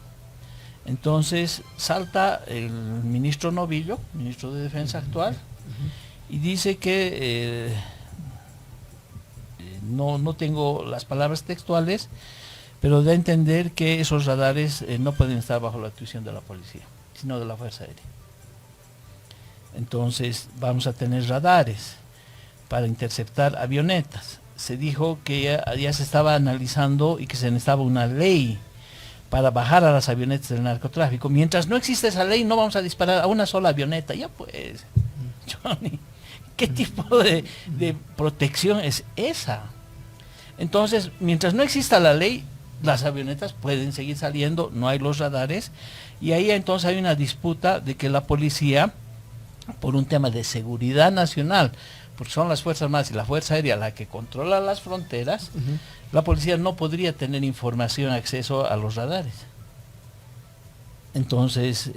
Entonces salta el ministro Novillo, ministro de Defensa actual, y dice que no tengo las palabras textuales, pero da a entender que esos radares no pueden estar bajo la atribución de la policía, sino de la Fuerza Aérea. Entonces vamos a tener radares para interceptar avionetas. Se dijo que ya se estaba analizando y que se necesitaba una ley para bajar a las avionetas del narcotráfico. Mientras no existe esa ley, no vamos a disparar a una sola avioneta. Ya pues, Johnny, ¿qué tipo de protección es esa? Entonces, mientras no exista la ley, las avionetas pueden seguir saliendo, no hay los radares, y ahí entonces hay una disputa de que la policía, por un tema de seguridad nacional, porque son las Fuerzas Armadas y la Fuerza Aérea la que controla las fronteras, la policía no podría tener información, acceso a los radares. Entonces,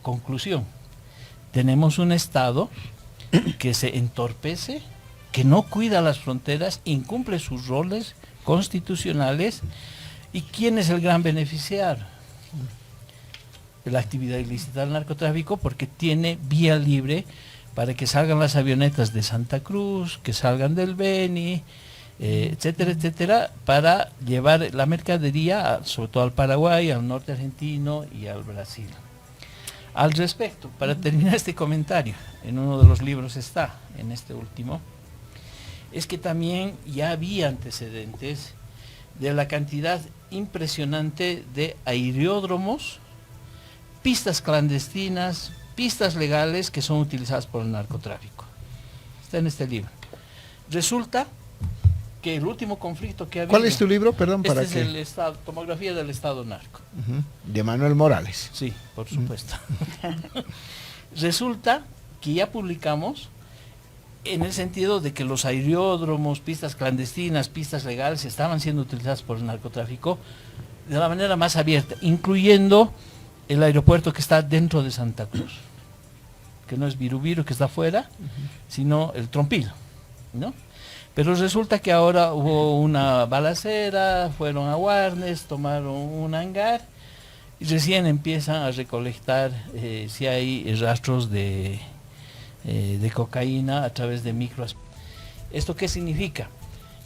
conclusión, tenemos un Estado que se entorpece, que no cuida las fronteras, incumple sus roles constitucionales. ¿Y quién es el gran beneficiario? La actividad ilícita del narcotráfico, porque tiene vía libre para que salgan las avionetas de Santa Cruz, que salgan del Beni, etcétera, etcétera, para llevar la mercadería, sobre todo al Paraguay, al norte argentino y al Brasil. Al respecto, para terminar este comentario, en uno de los libros está, en este último, es que también ya había antecedentes de la cantidad impresionante de aeródromos, pistas clandestinas, pistas legales que son utilizadas por el narcotráfico. Está en este libro. Resulta que el último conflicto que ha habido... ¿Cuál es tu libro? Perdón, para este es el Estado, Tomografía del Estado Narco. De Manuel Morales. Sí, por supuesto. Resulta que ya publicamos en el sentido de que los aeródromos, pistas clandestinas, pistas legales estaban siendo utilizadas por el narcotráfico de la manera más abierta, incluyendo el aeropuerto que está dentro de Santa Cruz, que no es Virubiru, que está afuera, sino el Trompilo, ¿no? Pero resulta que ahora hubo una balacera, fueron a Warnes, tomaron un hangar y recién empiezan a recolectar si hay rastros de cocaína a través de micros. ¿Esto qué significa?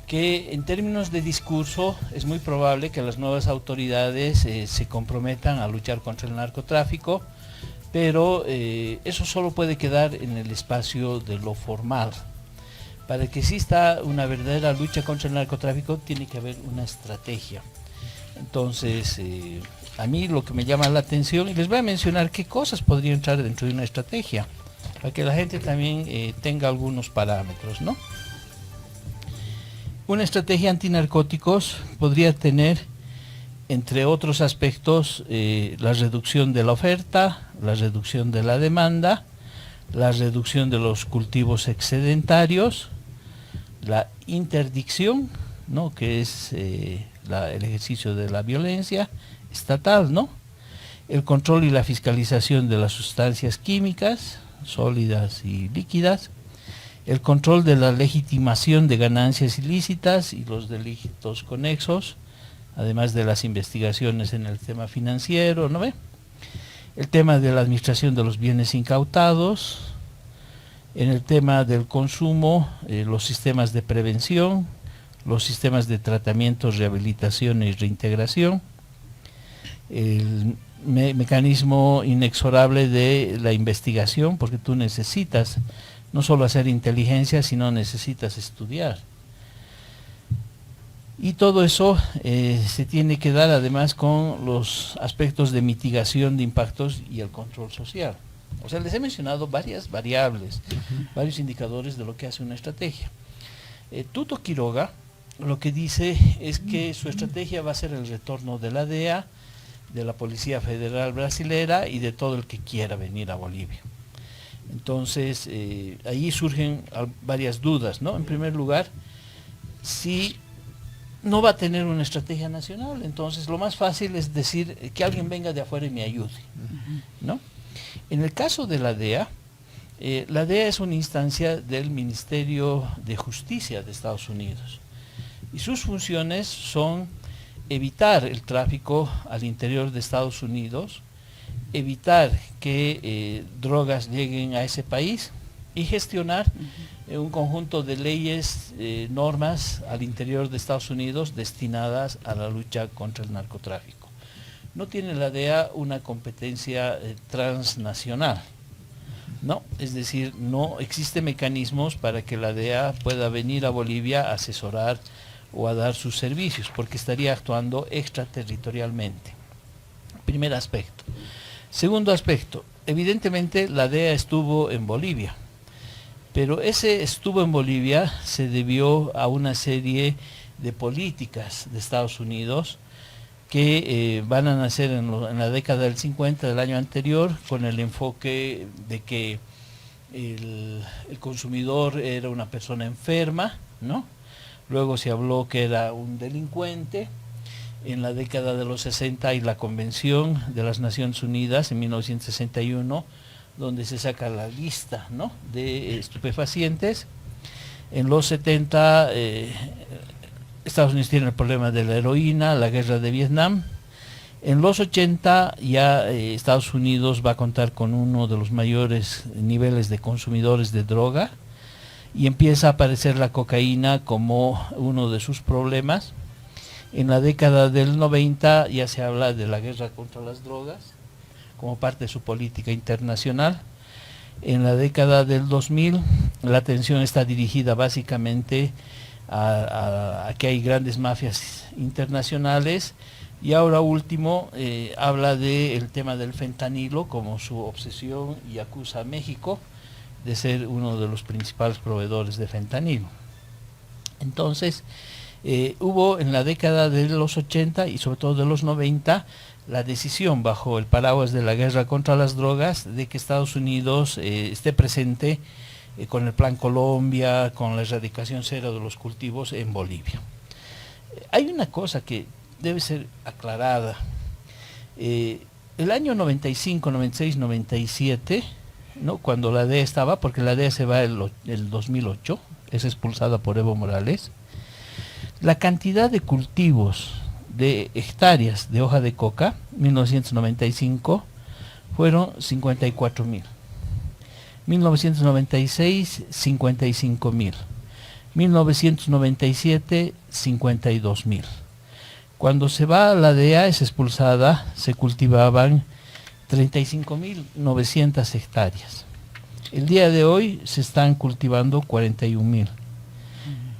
Que en términos de discurso es muy probable que las nuevas autoridades se comprometan a luchar contra el narcotráfico, pero eso solo puede quedar en el espacio de lo formal. Para que exista una verdadera lucha contra el narcotráfico tiene que haber una estrategia. Entonces, a mí lo que me llama la atención, y les voy a mencionar qué cosas podrían entrar dentro de una estrategia, para que la gente también tenga algunos parámetros, ¿no? Una estrategia antinarcóticos podría tener, entre otros aspectos, la reducción de la oferta, la reducción de la demanda, la reducción de los cultivos excedentarios, la interdicción, ¿no? Que es el ejercicio de la violencia estatal, ¿no? El control y la fiscalización de las sustancias químicas, sólidas y líquidas, el control de la legitimación de ganancias ilícitas y los delitos conexos, además de las investigaciones en el tema financiero, ¿no ve? El tema de la administración de los bienes incautados, en el tema del consumo, los sistemas de prevención, los sistemas de tratamiento, rehabilitación y reintegración, el mecanismo inexorable de la investigación, porque tú necesitas no solo hacer inteligencia, sino necesitas estudiar. Y todo eso se tiene que dar además con los aspectos de mitigación de impactos y el control social. O sea, les he mencionado varias variables, varios indicadores de lo que hace una estrategia. Tuto Quiroga lo que dice es que su estrategia va a ser el retorno de la DEA, de la Policía Federal Brasilera y de todo el que quiera venir a Bolivia. Entonces, ahí surgen varias dudas, ¿no? En primer lugar, si no va a tener una estrategia nacional, entonces lo más fácil es decir que alguien venga de afuera y me ayude, ¿no? En el caso de la DEA es una instancia del Ministerio de Justicia de Estados Unidos y sus funciones son evitar el tráfico al interior de Estados Unidos, evitar que drogas lleguen a ese país y gestionar un conjunto de leyes, normas al interior de Estados Unidos destinadas a la lucha contra el narcotráfico. No tiene la DEA una competencia transnacional, ¿no? Es decir, no existen mecanismos para que la DEA pueda venir a Bolivia a asesorar o a dar sus servicios, porque estaría actuando extraterritorialmente. Primer aspecto. Segundo aspecto, evidentemente la DEA estuvo en Bolivia, pero ese estuvo en Bolivia se debió a una serie de políticas de Estados Unidos que van a nacer en la década del 50 del año anterior, con el enfoque de que el consumidor era una persona enferma, ¿no? Luego se habló que era un delincuente. En la década de los 60 hay la Convención de las Naciones Unidas en 1961, donde se saca la lista, ¿no?, de estupefacientes. En los 70 Estados Unidos tiene el problema de la heroína, la guerra de Vietnam. En los 80 ya Estados Unidos va a contar con uno de los mayores niveles de consumidores de droga y empieza a aparecer la cocaína como uno de sus problemas. En la década del 90 ya se habla de la guerra contra las drogas como parte de su política internacional. En la década del 2000 la atención está dirigida básicamente a que hay grandes mafias internacionales, y ahora último habla del tema del fentanilo como su obsesión y acusa a México de ser uno de los principales proveedores de fentanilo. Entonces, hubo en la década de los 80 y sobre todo de los 90 la decisión, bajo el paraguas de la guerra contra las drogas, de que Estados Unidos esté presente con el Plan Colombia, con la erradicación cero de los cultivos en Bolivia. Hay una cosa que debe ser aclarada. El año 95, 96, 97, ¿no?, cuando la DEA estaba, porque la DEA se va el 2008, es expulsada por Evo Morales, la cantidad de cultivos de hectáreas de hoja de coca, 1995, fueron 54,000. 1996, 55,000. 1997, 52,000. Cuando se va a la DEA, es expulsada, se cultivaban 35,900 hectáreas. El día de hoy se están cultivando 41,000.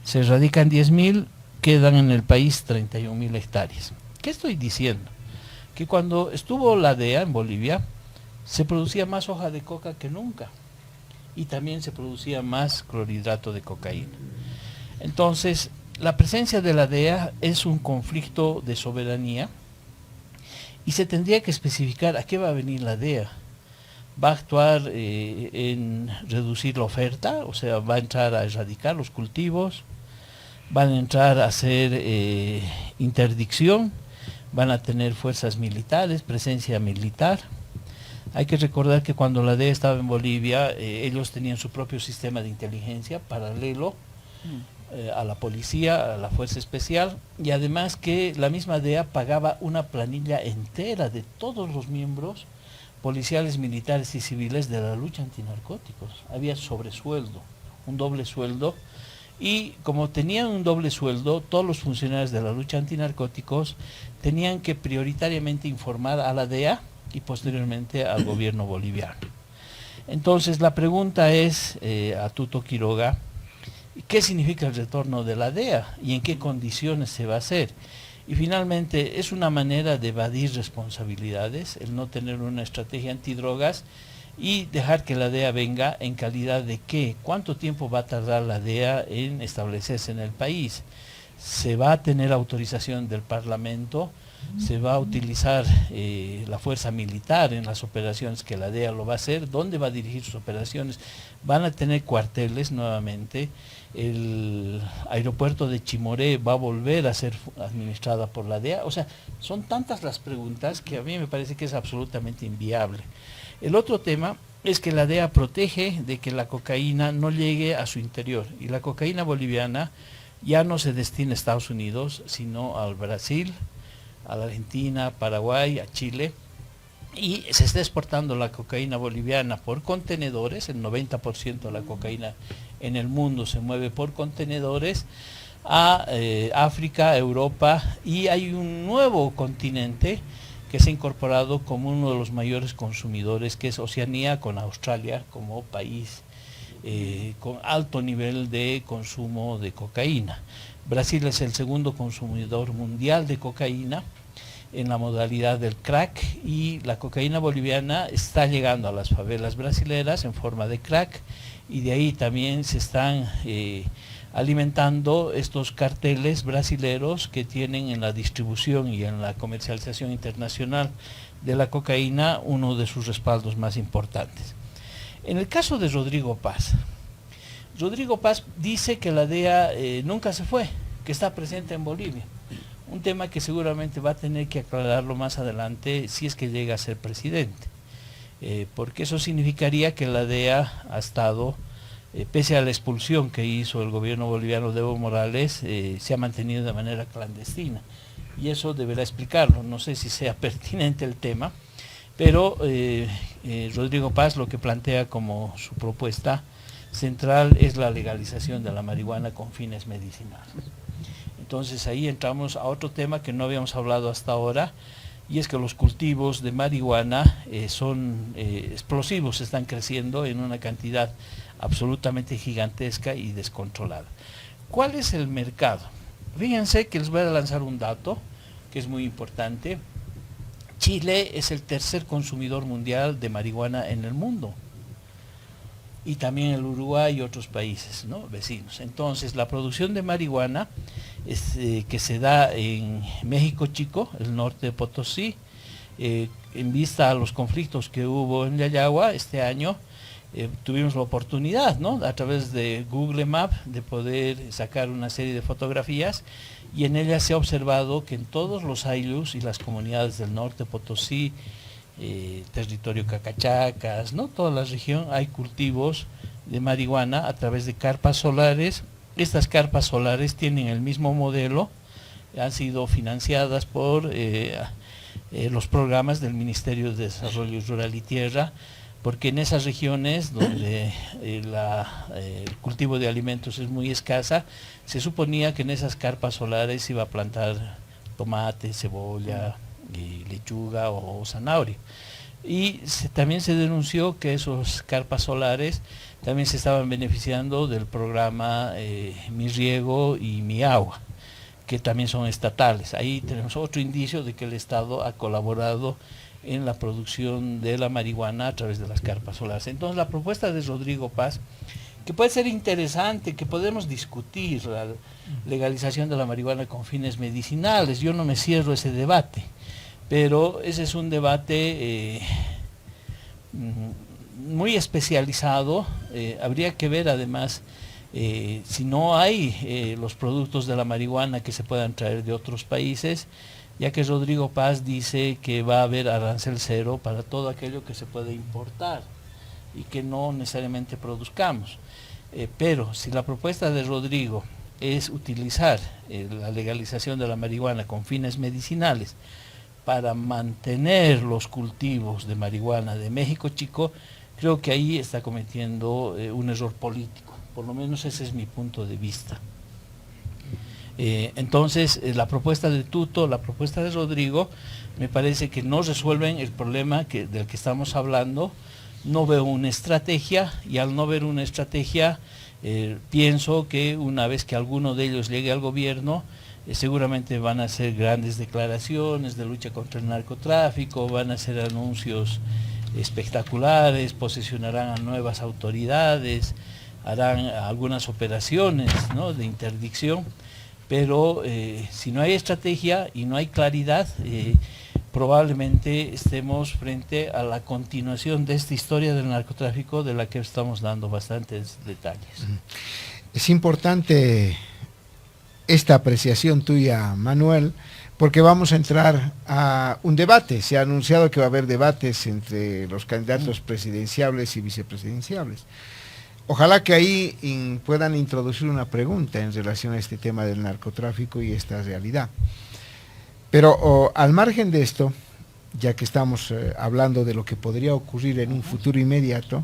Se erradican 10,000, quedan en el país 31,000 hectáreas. ¿Qué estoy diciendo? Que cuando estuvo la DEA en Bolivia, se producía más hoja de coca que nunca. Y también se producía más clorhidrato de cocaína. Entonces, la presencia de la DEA es un conflicto de soberanía y se tendría que especificar a qué va a venir la DEA. ¿Va a actuar en reducir la oferta? O sea, ¿va a entrar a erradicar los cultivos? ¿Van a entrar a hacer interdicción? ¿Van a tener fuerzas militares, presencia militar? Hay que recordar que cuando la DEA estaba en Bolivia, ellos tenían su propio sistema de inteligencia paralelo a la policía, a la fuerza especial, y además que la misma DEA pagaba una planilla entera de todos los miembros policiales, militares y civiles de la lucha antinarcóticos. Había sobresueldo, un doble sueldo, y como tenían un doble sueldo, todos los funcionarios de la lucha antinarcóticos tenían que prioritariamente informar a la DEA y posteriormente al gobierno boliviano. Entonces la pregunta es a Tuto Quiroga, ¿qué significa el retorno de la DEA y en qué condiciones se va a hacer? Y finalmente, ¿es una manera de evadir responsabilidades el no tener una estrategia antidrogas y dejar que la DEA venga en calidad de qué? ¿Cuánto tiempo va a tardar la DEA en establecerse en el país? ¿Se va a tener autorización del Parlamento? ¿Se va a utilizar la fuerza militar en las operaciones que la DEA lo va a hacer? ¿Dónde va a dirigir sus operaciones? ¿Van a tener cuarteles nuevamente? ¿El aeropuerto de Chimoré va a volver a ser administrada por la DEA? O sea, son tantas las preguntas que a mí me parece que es absolutamente inviable. El otro tema es que la DEA protege de que la cocaína no llegue a su interior, y la cocaína boliviana ya no se destina a Estados Unidos, sino al Brasil, a la Argentina, Paraguay, a Chile, y se está exportando la cocaína boliviana por contenedores. El 90% de la cocaína en el mundo se mueve por contenedores a África, Europa, y hay un nuevo continente que se ha incorporado como uno de los mayores consumidores, que es Oceanía, con Australia como país con alto nivel de consumo de cocaína. Brasil es el segundo consumidor mundial de cocaína en la modalidad del crack, y la cocaína boliviana está llegando a las favelas brasileras en forma de crack, y de ahí también se están alimentando estos carteles brasileros que tienen en la distribución y en la comercialización internacional de la cocaína uno de sus respaldos más importantes. En el caso de Rodrigo Paz dice que la DEA nunca se fue, que está presente en Bolivia. Un tema que seguramente va a tener que aclararlo más adelante si es que llega a ser presidente, porque eso significaría que la DEA ha estado, pese a la expulsión que hizo el gobierno boliviano de Evo Morales, se ha mantenido de manera clandestina, y eso deberá explicarlo. No sé si sea pertinente el tema, pero Rodrigo Paz lo que plantea como su propuesta central es la legalización de la marihuana con fines medicinales. Entonces ahí entramos a otro tema que no habíamos hablado hasta ahora, y es que los cultivos de marihuana son explosivos, están creciendo en una cantidad absolutamente gigantesca y descontrolada. ¿Cuál es el mercado? Fíjense que les voy a lanzar un dato que es muy importante. Chile es el tercer consumidor mundial de marihuana en el mundo, y también el Uruguay y otros países, ¿no?, vecinos. Entonces la producción de marihuana que se da en México Chico, el norte de Potosí, en vista a los conflictos que hubo en Yayagua este año, tuvimos la oportunidad, ¿no?, a través de Google Maps, de poder sacar una serie de fotografías, y en ellas se ha observado que en todos los ayllus y las comunidades del norte de Potosí, territorio Cacachacas, ¿no?, toda la región, hay cultivos de marihuana a través de carpas solares. Estas carpas solares tienen el mismo modelo, han sido financiadas por los programas del Ministerio de Desarrollo Rural y Tierra, porque en esas regiones donde el cultivo de alimentos es muy escasa, se suponía que en esas carpas solares se iba a plantar tomate, cebolla, lechuga o zanahoria. Y también se denunció que esos carpas solares también se estaban beneficiando del programa Mi Riego y Mi Agua, que también son estatales. Ahí tenemos otro indicio de que el Estado ha colaborado en la producción de la marihuana a través de las carpas solares. Entonces la propuesta de Rodrigo Paz, que puede ser interesante, que podemos discutir la legalización de la marihuana con fines medicinales, yo no me cierro ese debate, pero ese es un debate muy especializado. Habría que ver además si no hay los productos de la marihuana que se puedan traer de otros países, ya que Rodrigo Paz dice que va a haber arancel cero para todo aquello que se puede importar y que no necesariamente produzcamos. Pero si la propuesta de Rodrigo es utilizar la legalización de la marihuana con fines medicinales para mantener los cultivos de marihuana de México Chico, creo que ahí está cometiendo un error político. Por lo menos ese es mi punto de vista. Entonces, la propuesta de Tuto, la propuesta de Rodrigo, me parece que no resuelven el problema del que estamos hablando. No veo una estrategia, y al no ver una estrategia, pienso que una vez que alguno de ellos llegue al gobierno, seguramente van a hacer grandes declaraciones de lucha contra el narcotráfico, van a hacer anuncios espectaculares, posesionarán a nuevas autoridades, harán algunas operaciones, ¿no?, de interdicción, pero si no hay estrategia y no hay claridad, probablemente estemos frente a la continuación de esta historia del narcotráfico de la que estamos dando bastantes detalles. Es importante esta apreciación tuya, Manuel, porque vamos a entrar a un debate. Se ha anunciado que va a haber debates entre los candidatos presidenciables y vicepresidenciables. Ojalá que ahí puedan introducir una pregunta en relación a este tema del narcotráfico y esta realidad. Pero al margen de esto, ya que estamos hablando de lo que podría ocurrir en un futuro inmediato,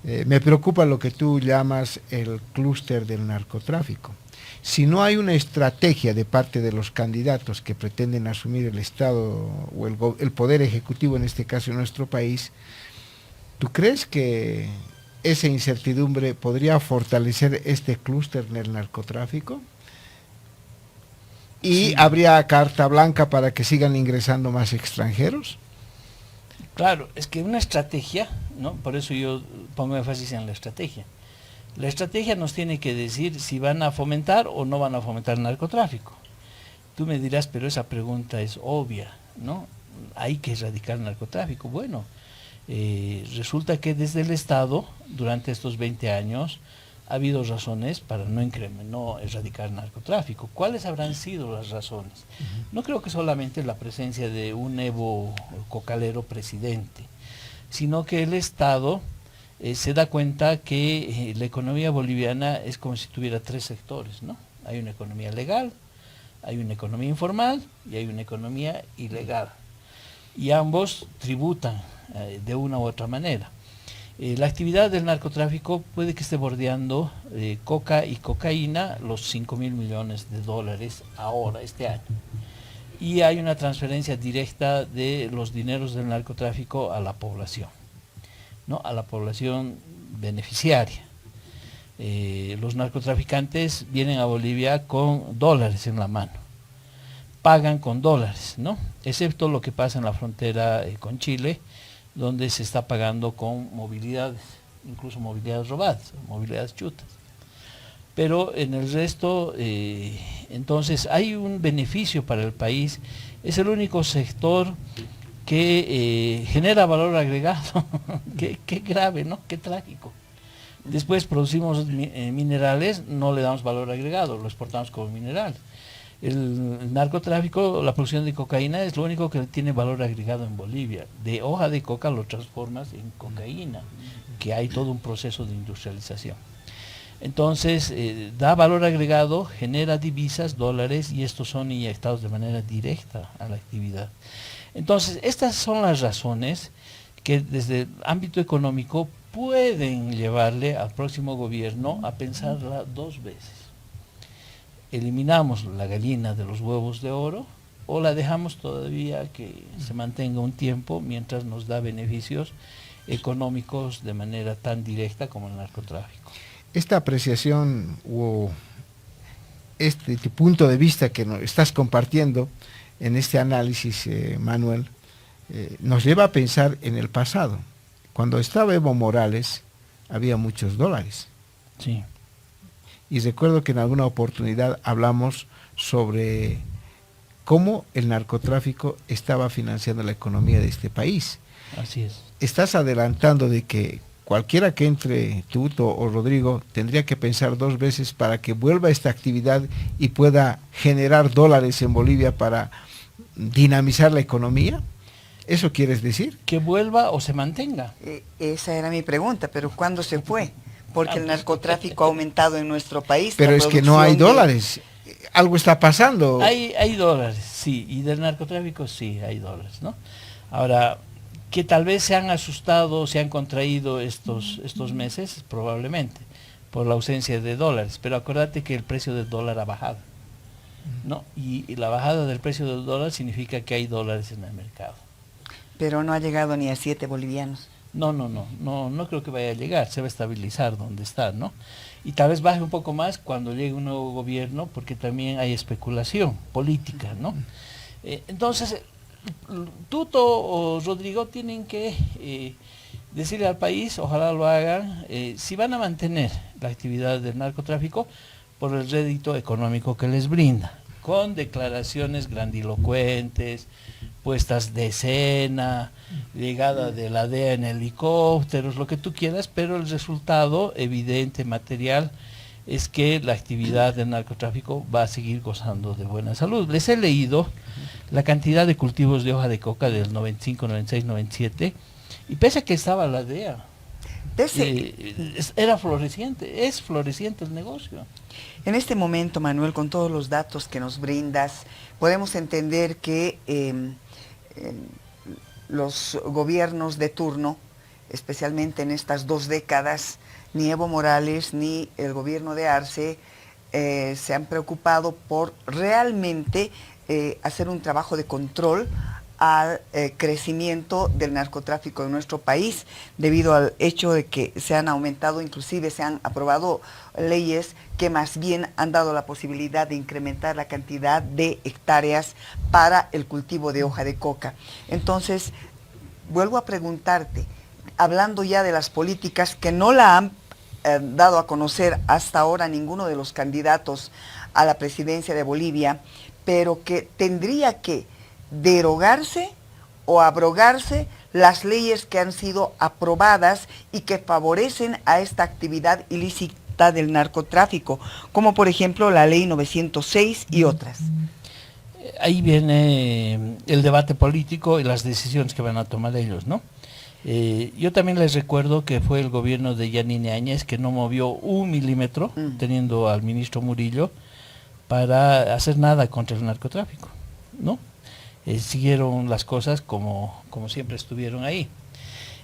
me preocupa lo que tú llamas el clúster del narcotráfico. Si no hay una estrategia de parte de los candidatos que pretenden asumir el Estado o el Poder Ejecutivo, en este caso en nuestro país, ¿tú crees que esa incertidumbre podría fortalecer este clúster en el narcotráfico? ¿Y habría carta blanca para que sigan ingresando más extranjeros? Claro, es que una estrategia, ¿no? Por eso yo pongo énfasis en la estrategia. La estrategia nos tiene que decir si van a fomentar o no van a fomentar el narcotráfico. Tú me dirás, pero esa pregunta es obvia, ¿no? Hay que erradicar el narcotráfico. Bueno, resulta que desde el Estado, durante estos 20 años, ha habido razones para no erradicar el narcotráfico. ¿Cuáles habrán sido las razones? No creo que solamente la presencia de un Evo Cocalero presidente, sino que el Estado se da cuenta que la economía boliviana es como si tuviera tres sectores, ¿no? Hay una economía legal, hay una economía informal y hay una economía ilegal. Y ambos tributan de una u otra manera. La actividad del narcotráfico puede que esté bordeando coca y cocaína los 5.000 millones de dólares ahora, este año. Y hay una transferencia directa de los dineros del narcotráfico a la población, ¿no? A la población beneficiaria. Los narcotraficantes vienen a Bolivia con dólares en la mano, pagan con dólares, ¿no? Excepto lo que pasa en la frontera con Chile, donde se está pagando con movilidades, incluso movilidades robadas, movilidades chutas. Pero en el resto, entonces hay un beneficio para el país, es el único sector que genera valor agregado. Qué grave, ¿no? Qué trágico. Después producimos minerales, no le damos valor agregado, lo exportamos como mineral. El narcotráfico, la producción de cocaína es lo único que tiene valor agregado en Bolivia. De hoja de coca lo transformas en cocaína, que hay todo un proceso de industrialización. Entonces, da valor agregado, genera divisas, dólares, y estos son inyectados de manera directa a la actividad. Entonces, estas son las razones que desde el ámbito económico pueden llevarle al próximo gobierno a pensarla dos veces. ¿Eliminamos la gallina de los huevos de oro o la dejamos todavía que se mantenga un tiempo mientras nos da beneficios económicos de manera tan directa como el narcotráfico? Esta apreciación o este punto de vista que nos estás compartiendo en este análisis, Manuel, nos lleva a pensar en el pasado. Cuando estaba Evo Morales había muchos dólares. Sí. Y recuerdo que en alguna oportunidad hablamos sobre cómo el narcotráfico estaba financiando la economía de este país. Así es. Estás adelantando de que cualquiera que entre, Tuto o Rodrigo, tendría que pensar dos veces para que vuelva esta actividad y pueda generar dólares en Bolivia para dinamizar la economía. ¿Eso quieres decir? Que vuelva o se mantenga. Esa era mi pregunta, pero ¿cuándo se fue? Porque el narcotráfico ha aumentado en nuestro país. Pero es que no hay dólares. Algo está pasando. Hay dólares, sí, y del narcotráfico sí hay dólares, ¿no? Ahora, que tal vez se han asustado, se han contraído estos meses, probablemente, por la ausencia de dólares, pero acuérdate que el precio del dólar ha bajado, ¿no? Y la bajada del precio del dólar significa que hay dólares en el mercado. Pero no ha llegado ni a 7 bolivianos. No creo que vaya a llegar, se va a estabilizar donde está, ¿no? Y tal vez baje un poco más cuando llegue un nuevo gobierno, porque también hay especulación política, ¿no? Entonces, Tuto o Rodrigo tienen que decirle al país, ojalá lo hagan, si van a mantener la actividad del narcotráfico por el rédito económico que les brinda, con declaraciones grandilocuentes, puestas de escena, llegada de la DEA en helicópteros, lo que tú quieras, pero el resultado evidente, material, es que la actividad del narcotráfico va a seguir gozando de buena salud. Les he leído la cantidad de cultivos de hoja de coca del 95, 96, 97, y pese a que estaba la DEA, era floreciente, es floreciente el negocio. En este momento, Manuel, con todos los datos que nos brindas, podemos entender que los gobiernos de turno, especialmente en estas 2 décadas, ni Evo Morales ni el gobierno de Arce se han preocupado por realmente hacer un trabajo de control al crecimiento del narcotráfico en nuestro país, debido al hecho de que se han aumentado, inclusive se han aprobado leyes que más bien han dado la posibilidad de incrementar la cantidad de hectáreas para el cultivo de hoja de coca. Entonces, vuelvo a preguntarte, hablando ya de las políticas que no la han dado a conocer hasta ahora ninguno de los candidatos a la presidencia de Bolivia, pero que tendría que derogarse o abrogarse las leyes que han sido aprobadas y que favorecen a esta actividad ilícita del narcotráfico, como por ejemplo la ley 906 y otras. Ahí viene el debate político y las decisiones que van a tomar ellos, ¿no? Yo también les recuerdo que fue el gobierno de Yanine Áñez que no movió 1 milímetro, teniendo al ministro Murillo, para hacer nada contra el narcotráfico, ¿no? Siguieron las cosas como siempre estuvieron ahí.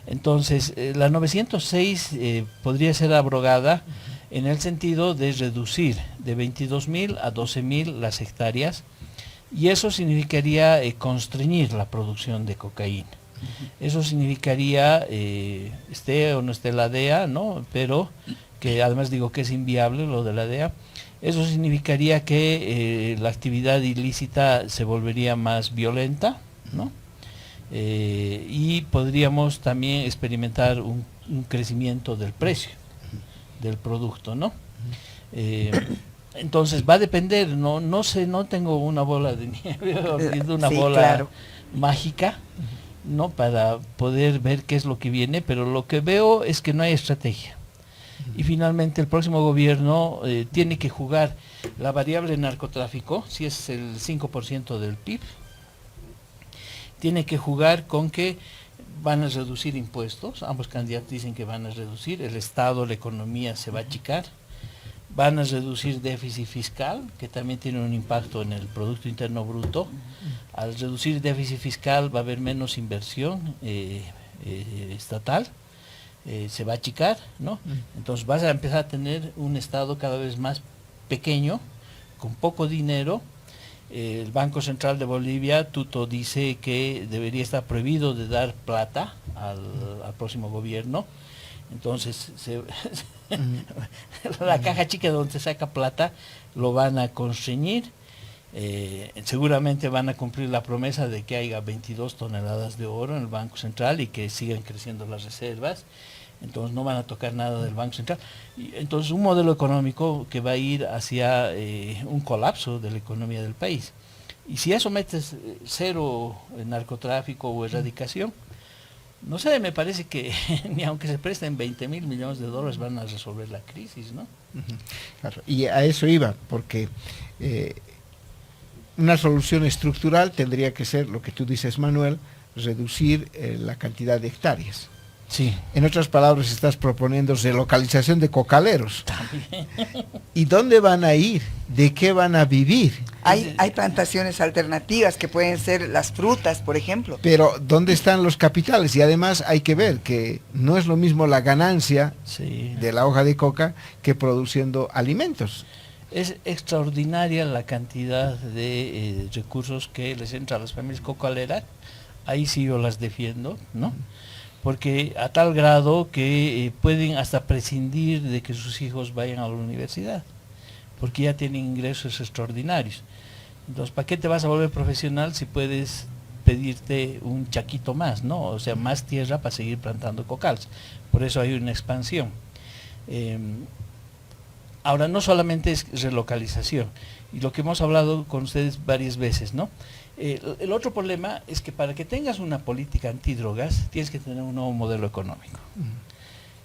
Entonces, la 906 podría ser abrogada en el sentido de reducir de 22.000 a 12.000 las hectáreas, y eso significaría constreñir la producción de cocaína. Eso significaría, esté o no esté la DEA, ¿no? Pero que además digo que es inviable lo de la DEA. Eso significaría que la actividad ilícita se volvería más violenta, ¿no? Y podríamos también experimentar un crecimiento del precio del producto, ¿no? Entonces va a depender, no sé, no tengo una bola de nieve, una bola mágica, ¿no? Para poder ver qué es lo que viene, pero lo que veo es que no hay estrategia. Y finalmente el próximo gobierno tiene que jugar la variable narcotráfico, si es el 5% del PIB, tiene que jugar con que van a reducir impuestos, ambos candidatos dicen que van a reducir, el Estado, la economía se va a achicar, van a reducir déficit fiscal, que también tiene un impacto en el Producto Interno Bruto. Al reducir déficit fiscal va a haber menos inversión estatal, se va a achicar, ¿no? Entonces vas a empezar a tener un Estado cada vez más pequeño, con poco dinero. El Banco Central de Bolivia, Tuto dice que debería estar prohibido de dar plata al próximo gobierno. Entonces la caja chica donde se saca plata lo van a constreñir. Seguramente van a cumplir la promesa de que haya 22 toneladas de oro en el Banco Central y que sigan creciendo las reservas. Entonces no van a tocar nada del Banco Central. Y entonces un modelo económico que va a ir hacia un colapso de la economía del país. Y si eso metes cero en narcotráfico o erradicación, no sé, me parece que ni aunque se presten 20.000 millones de dólares van a resolver la crisis, ¿no? Claro, y a eso iba, porque una solución estructural tendría que ser lo que tú dices, Manuel, reducir la cantidad de hectáreas. Sí. En otras palabras, estás proponiendo relocalización de cocaleros. También. ¿Y dónde van a ir? ¿De qué van a vivir? Hay plantaciones alternativas que pueden ser las frutas, por ejemplo. Pero ¿dónde están los capitales? Y además hay que ver que no es lo mismo la ganancia Sí. de la hoja de coca que produciendo alimentos. Es extraordinaria la cantidad de recursos que les entra a las familias cocaleras. Ahí sí yo las defiendo, ¿no? Porque a tal grado que pueden hasta prescindir de que sus hijos vayan a la universidad, porque ya tienen ingresos extraordinarios. Entonces, ¿para qué te vas a volver profesional si puedes pedirte un chaquito más, ¿no? O sea, más tierra para seguir plantando cocales. Por eso hay una expansión. Ahora, no solamente es relocalización, y lo que hemos hablado con ustedes varias veces, ¿no? El otro problema es que para que tengas una política antidrogas tienes que tener un nuevo modelo económico.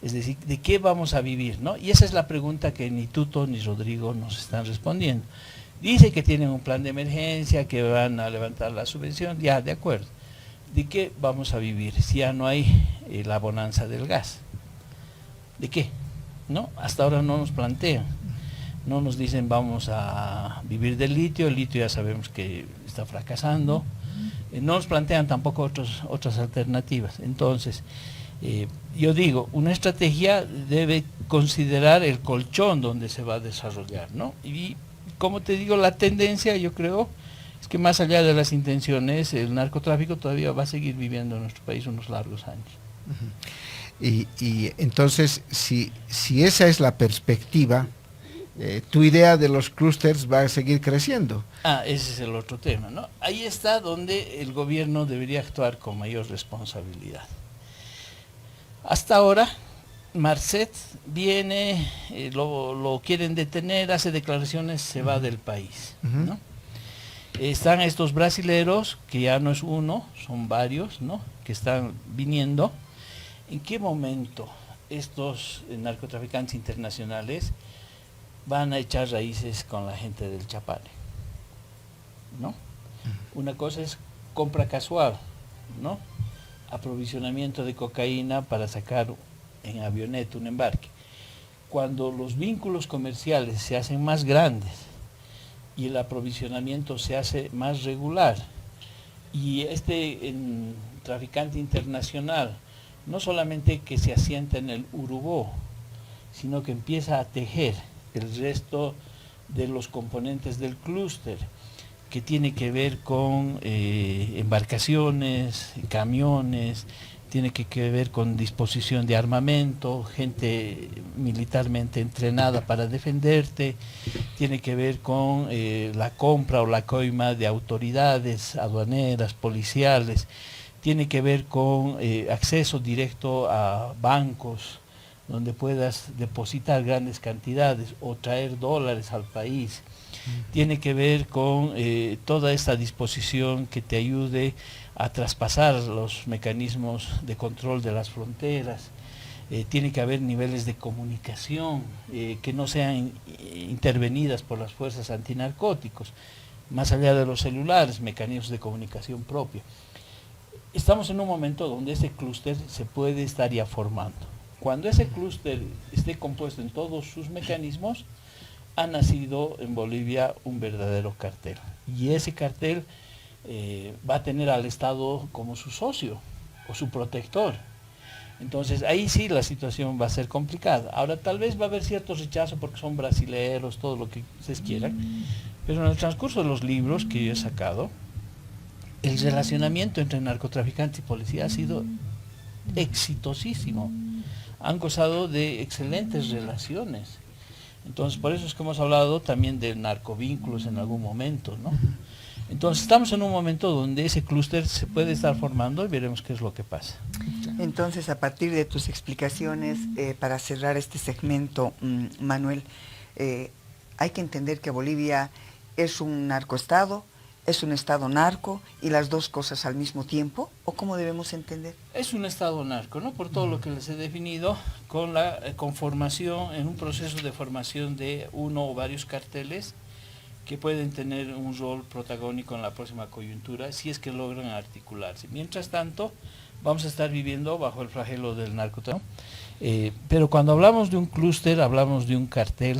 Es decir, ¿de qué vamos a vivir, no? Y esa es la pregunta que ni Tuto ni Rodrigo nos están respondiendo. Dice que tienen un plan de emergencia, que van a levantar la subvención, ya, de acuerdo. ¿De qué vamos a vivir si ya no hay la bonanza del gas? ¿De qué? ¿No? Hasta ahora no nos plantean. No nos dicen vamos a vivir del litio, el litio ya sabemos que está fracasando. No nos plantean tampoco otras alternativas. Entonces, yo digo, una estrategia debe considerar el colchón donde se va a desarrollar, ¿no? Y como te digo, la tendencia, yo creo, es que más allá de las intenciones, el narcotráfico todavía va a seguir viviendo en nuestro país unos largos años. Y entonces, si esa es la perspectiva, tu idea de los clústeres va a seguir creciendo. Ese es el otro tema, ¿no? Ahí está donde el gobierno debería actuar con mayor responsabilidad. Hasta ahora, Marcet viene, lo quieren detener, hace declaraciones, se va del país, ¿no? Están estos brasileros, que ya no es uno, son varios, ¿no? Que están viniendo. ¿En qué momento estos narcotraficantes internacionales van a echar raíces con la gente del Chapare, ¿no? Una cosa es compra casual, ¿no? Aprovisionamiento de cocaína para sacar en avioneta un embarque. Cuando los vínculos comerciales se hacen más grandes y el aprovisionamiento se hace más regular, y traficante internacional no solamente que se asienta en el Urubó, sino que empieza a tejer el resto de los componentes del clúster, que tiene que ver con embarcaciones, camiones, tiene que ver con disposición de armamento, gente militarmente entrenada para defenderte, tiene que ver con la compra o la coima de autoridades aduaneras, policiales, tiene que ver con acceso directo a bancos, donde puedas depositar grandes cantidades o traer dólares al país. Tiene que ver con toda esta disposición que te ayude a traspasar los mecanismos de control de las fronteras. Tiene que haber niveles de comunicación que no sean intervenidas por las fuerzas antinarcóticos, más allá de los celulares, mecanismos de comunicación propia. Estamos en un momento donde ese clúster se puede estar ya formando. Cuando ese clúster esté compuesto en todos sus mecanismos, ha nacido en Bolivia un verdadero cartel. Y ese cartel va a tener al Estado como su socio o su protector. Entonces ahí sí la situación va a ser complicada. Ahora tal vez va a haber cierto rechazo porque son brasileros, todo lo que ustedes quieran, pero en el transcurso de los libros que yo he sacado, el relacionamiento entre narcotraficantes y policía ha sido exitosísimo. Han gozado de excelentes relaciones. Entonces, por eso es que hemos hablado también de narcovínculos en algún momento, ¿no? Entonces, estamos en un momento donde ese clúster se puede estar formando y veremos qué es lo que pasa. Entonces, a partir de tus explicaciones, para cerrar este segmento, Manuel, hay que entender que Bolivia es un narcoestado, es un estado narco y las dos cosas al mismo tiempo, ¿o cómo debemos entender? Es un estado narco, ¿no? Por todo lo que les he definido, con la conformación, en un proceso de formación de uno o varios carteles que pueden tener un rol protagónico en la próxima coyuntura si es que logran articularse. Mientras tanto, vamos a estar viviendo bajo el flagelo del narcotráfico. Pero cuando hablamos de un clúster, hablamos de un cartel.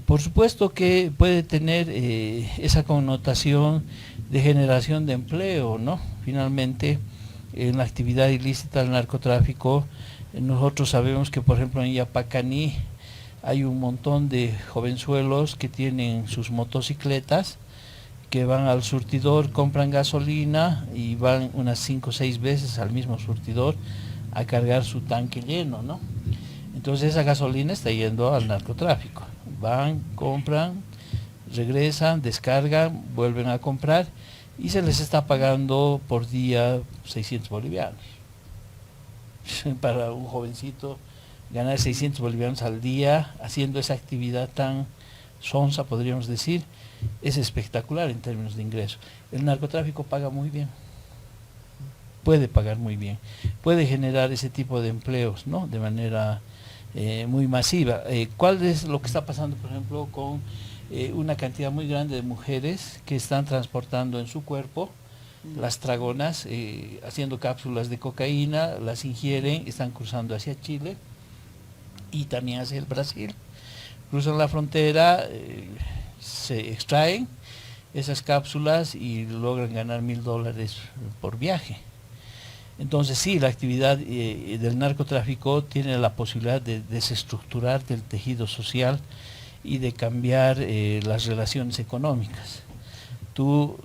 Por supuesto que puede tener esa connotación de generación de empleo, ¿no? Finalmente, en la actividad ilícita del narcotráfico, nosotros sabemos que, por ejemplo, en Yapacaní hay un montón de jovenzuelos que tienen sus motocicletas, que van al surtidor, compran gasolina y van unas 5 o 6 veces al mismo surtidor a cargar su tanque lleno, ¿no? Entonces esa gasolina está yendo al narcotráfico. Van, compran, regresan, descargan, vuelven a comprar y se les está pagando por día 600 bolivianos. Para un jovencito ganar 600 bolivianos al día haciendo esa actividad tan sonsa, podríamos decir, es espectacular en términos de ingreso. El narcotráfico paga muy bien, puede pagar muy bien, puede generar ese tipo de empleos, ¿no? De manera muy masiva. ¿Cuál es lo que está pasando, por ejemplo, con una cantidad muy grande de mujeres que están transportando en su cuerpo las tragonas, haciendo cápsulas de cocaína, las ingieren, están cruzando hacia Chile y también hacia el Brasil? Cruzan la frontera, se extraen esas cápsulas y logran ganar $1000 por viaje. Entonces sí, la actividad del narcotráfico tiene la posibilidad de desestructurar del tejido social y de cambiar las relaciones económicas. Tú,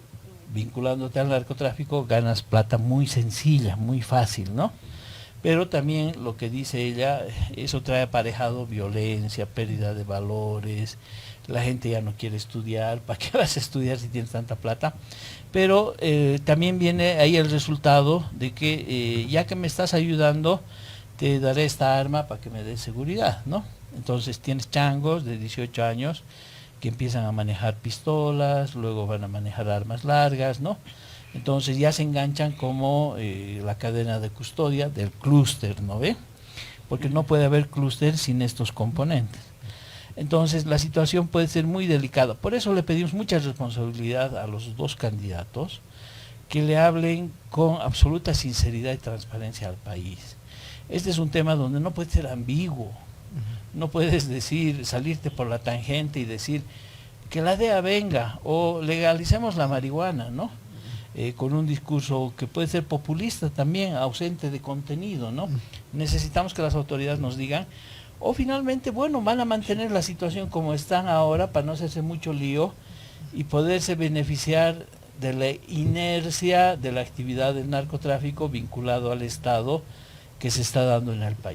vinculándote al narcotráfico, ganas plata muy sencilla, muy fácil, ¿no? Pero también lo que dice ella, eso trae aparejado violencia, pérdida de valores, la gente ya no quiere estudiar. ¿Para qué vas a estudiar si tienes tanta plata? Pero también viene ahí el resultado de que ya que me estás ayudando, te daré esta arma para que me des seguridad, ¿no? Entonces tienes changos de 18 años que empiezan a manejar pistolas, luego van a manejar armas largas, ¿no? Entonces ya se enganchan como la cadena de custodia del clúster, ¿no ve? Porque no puede haber clúster sin estos componentes. Entonces la situación puede ser muy delicada. Por eso le pedimos mucha responsabilidad a los dos candidatos, que le hablen con absoluta sinceridad y transparencia al país. Este es un tema donde no puede ser ambiguo. No puedes decir, salirte por la tangente y decir que la DEA venga o legalicemos la marihuana, ¿no? Con un discurso que puede ser populista también, ausente de contenido, ¿no? Necesitamos que las autoridades nos digan, o finalmente, bueno, van a mantener la situación como están ahora para no hacerse mucho lío y poderse beneficiar de la inercia de la actividad del narcotráfico vinculado al Estado que se está dando en el país.